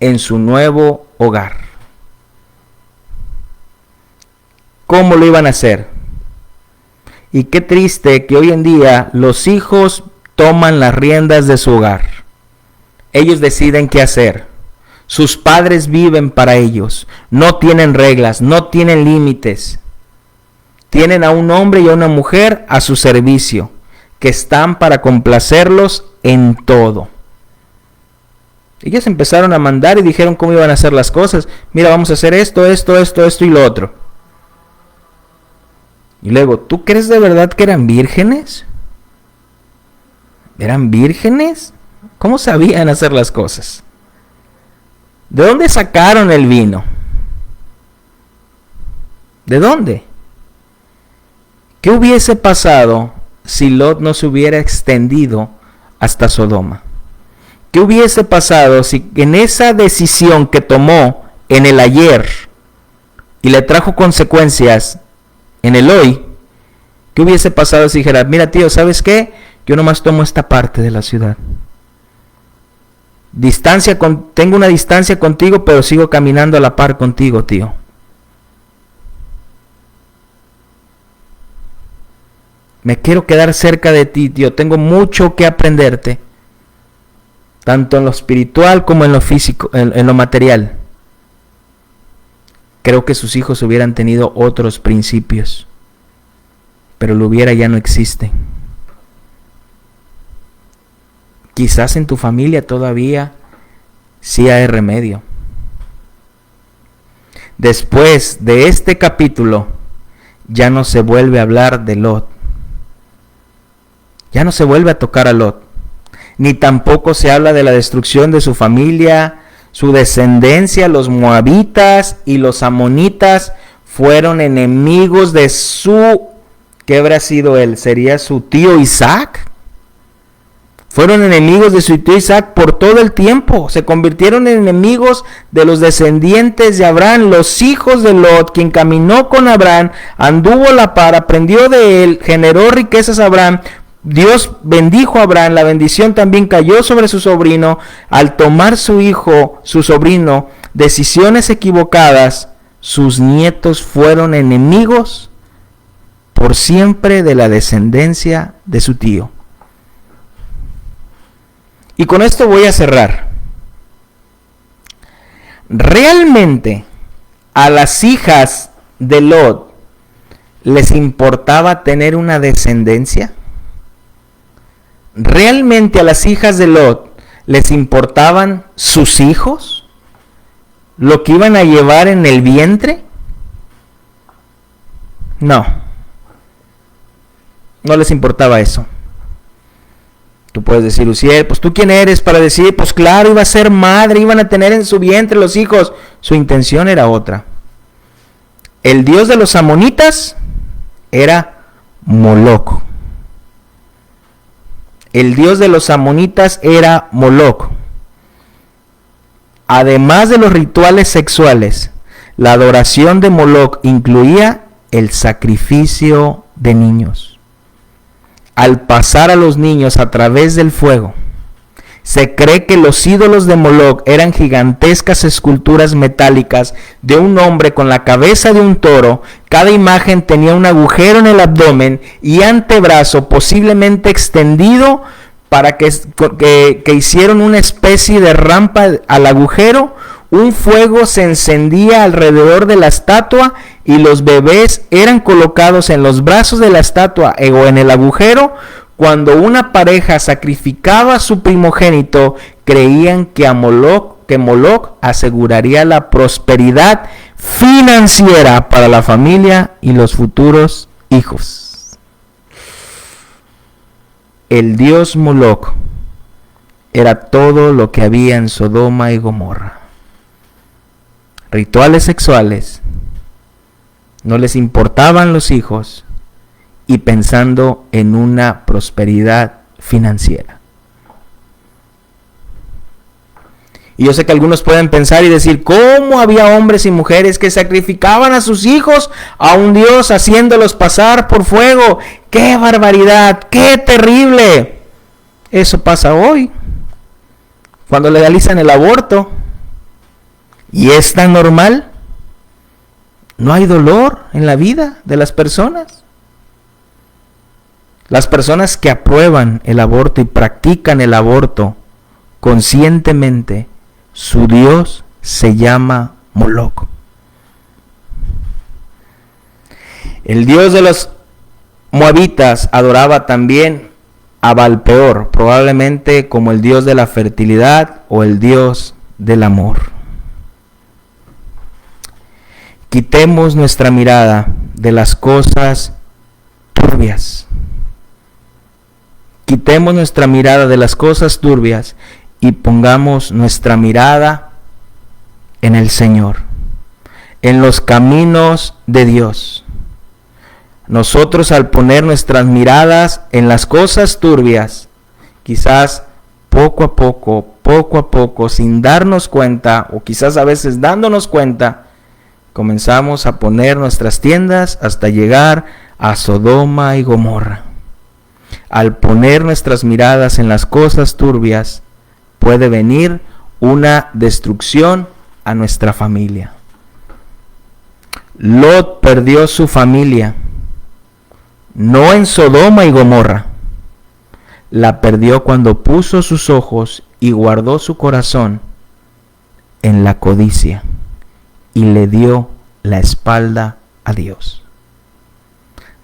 en su nuevo hogar. ¿Cómo lo iban a hacer? Y qué triste que hoy en día los hijos toman las riendas de su hogar. Ellos deciden qué hacer. Sus padres viven para ellos. No tienen reglas, no tienen límites. Tienen a un hombre y a una mujer a su servicio, que están para complacerlos en todo. Ellos empezaron a mandar y dijeron cómo iban a hacer las cosas. Mira, vamos a hacer esto y lo otro. Y luego, ¿tú crees de verdad que eran vírgenes? ¿Eran vírgenes? ¿Cómo sabían hacer las cosas? ¿De dónde sacaron el vino? ¿De dónde? ¿Qué hubiese pasado si Lot no se hubiera extendido hasta Sodoma? ¿Qué hubiese pasado si en esa decisión que tomó en el ayer y le trajo consecuencias en el hoy, qué hubiese pasado si dijera: mira tío, ¿sabes qué? Yo nomás tomo esta parte de la ciudad. Tengo una distancia contigo, pero sigo caminando a la par contigo, tío. Me quiero quedar cerca de ti, tío. Tengo mucho que aprenderte, tanto en lo espiritual como en lo físico, en lo material. Creo que sus hijos hubieran tenido otros principios, pero lo hubiera ya no existe. quizás en tu familia todavía sí hay remedio. Después de este capítulo, ya no se vuelve a hablar de Lot. Ya no se vuelve a tocar a Lot. Ni tampoco se habla de la destrucción de su familia, su descendencia. Los moabitas y los amonitas fueron enemigos de ¿qué habrá sido él? ¿Sería su tío Isaac? Fueron enemigos de su tío Isaac por todo el tiempo. Se convirtieron en enemigos de los descendientes de Abraham, los hijos de Lot, quien caminó con Abraham, anduvo a la par, aprendió de él, generó riquezas a Abraham. Dios bendijo a Abraham, la bendición también cayó sobre su sobrino. Al tomar su hijo, su sobrino, decisiones equivocadas, sus nietos fueron enemigos por siempre de la descendencia de su tío. Y con esto voy a cerrar. ¿Realmente a las hijas de Lot les importaba tener una descendencia? ¿Realmente a las hijas de Lot les importaban sus hijos? ¿Lo que iban a llevar en el vientre? No. No les importaba eso. Tú puedes decir, Uziel, pues tú quién eres para decir, pues claro, iba a ser madre, iban a tener en su vientre los hijos. Su intención era otra. El dios de los amonitas era Moloc. El dios de los amonitas era Moloc. Además de los rituales sexuales, la adoración de Moloc incluía el sacrificio de niños. Al pasar a los niños a través del fuego, se cree que los ídolos de Moloc eran gigantescas esculturas metálicas de un hombre con la cabeza de un toro. Cada imagen tenía un agujero en el abdomen y antebrazo posiblemente extendido para que hicieran una especie de rampa al agujero. Un fuego se encendía alrededor de la estatua y los bebés eran colocados en los brazos de la estatua o en el agujero. Cuando una pareja sacrificaba a su primogénito, creían que Moloc aseguraría la prosperidad financiera para la familia y los futuros hijos. El dios Moloc era todo lo que había en Sodoma y Gomorra. Rituales sexuales, no les importaban los hijos y pensando en una prosperidad financiera. Y yo sé que algunos pueden pensar y decir, ¿cómo había hombres y mujeres que sacrificaban a sus hijos a un Dios haciéndolos pasar por fuego? ¡Qué barbaridad! ¡Qué terrible! Eso pasa hoy, cuando legalizan el aborto. ¿Y es tan normal? ¿No hay dolor en la vida de las personas? Las personas que aprueban el aborto y practican el aborto conscientemente, su Dios se llama Moloc. El dios de los moabitas adoraba también a Baal-peor, probablemente como el dios de la fertilidad o el dios del amor. Quitemos nuestra mirada de las cosas turbias. Quitemos nuestra mirada de las cosas turbias y pongamos nuestra mirada en el Señor, en los caminos de Dios. Nosotros, al poner nuestras miradas en las cosas turbias, quizás poco a poco, sin darnos cuenta, o quizás a veces dándonos cuenta, comenzamos a poner nuestras tiendas hasta llegar a Sodoma y Gomorra. Al poner nuestras miradas en las cosas turbias, puede venir una destrucción a nuestra familia. Lot perdió su familia, no en Sodoma y Gomorra. La perdió cuando puso sus ojos y guardó su corazón en la codicia y le dio la espalda a Dios.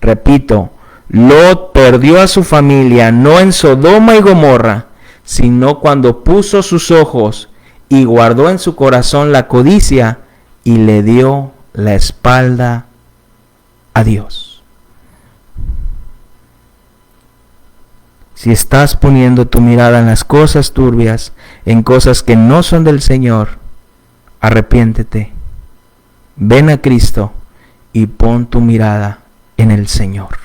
Repito, Lot perdió a su familia no en Sodoma y Gomorra, sino cuando puso sus ojos y guardó en su corazón la codicia y le dio la espalda a Dios. Si estás poniendo tu mirada en las cosas turbias, en cosas que no son del Señor, arrepiéntete, ven a Cristo y pon tu mirada en el Señor.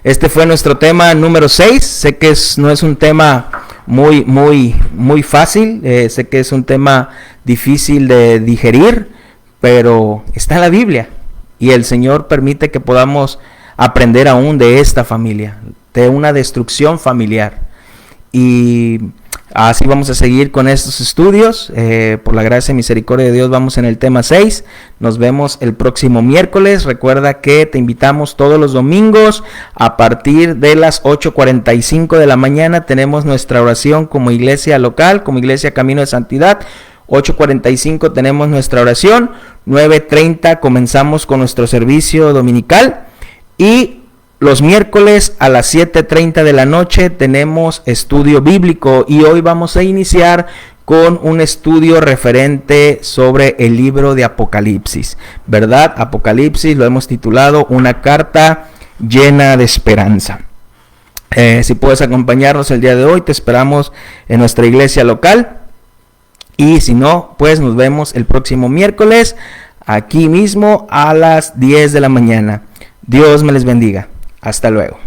Este fue nuestro tema número 6. Sé que no es un tema muy fácil. Sé que es un tema difícil de digerir, pero está en la Biblia. Y el Señor permite que podamos aprender aún de esta familia, de una destrucción familiar. Y así vamos a seguir con estos estudios. Por la gracia y misericordia de Dios vamos en el tema 6. Nos vemos el próximo miércoles. Recuerda que te invitamos todos los domingos a partir de las 8:45 de la mañana. Tenemos nuestra oración como iglesia local, como iglesia Camino de Santidad. 8:45 tenemos nuestra oración. 9:30 comenzamos con nuestro servicio dominical. Y los miércoles a las 7:30 de la noche tenemos estudio bíblico, y hoy vamos a iniciar con un estudio referente sobre el libro de Apocalipsis, ¿verdad? Apocalipsis lo hemos titulado Una carta llena de esperanza. Si puedes acompañarnos el día de hoy, te esperamos en nuestra iglesia local, y si no, pues nos vemos el próximo miércoles aquí mismo a las 10 de la mañana. Dios me les bendiga. Hasta luego.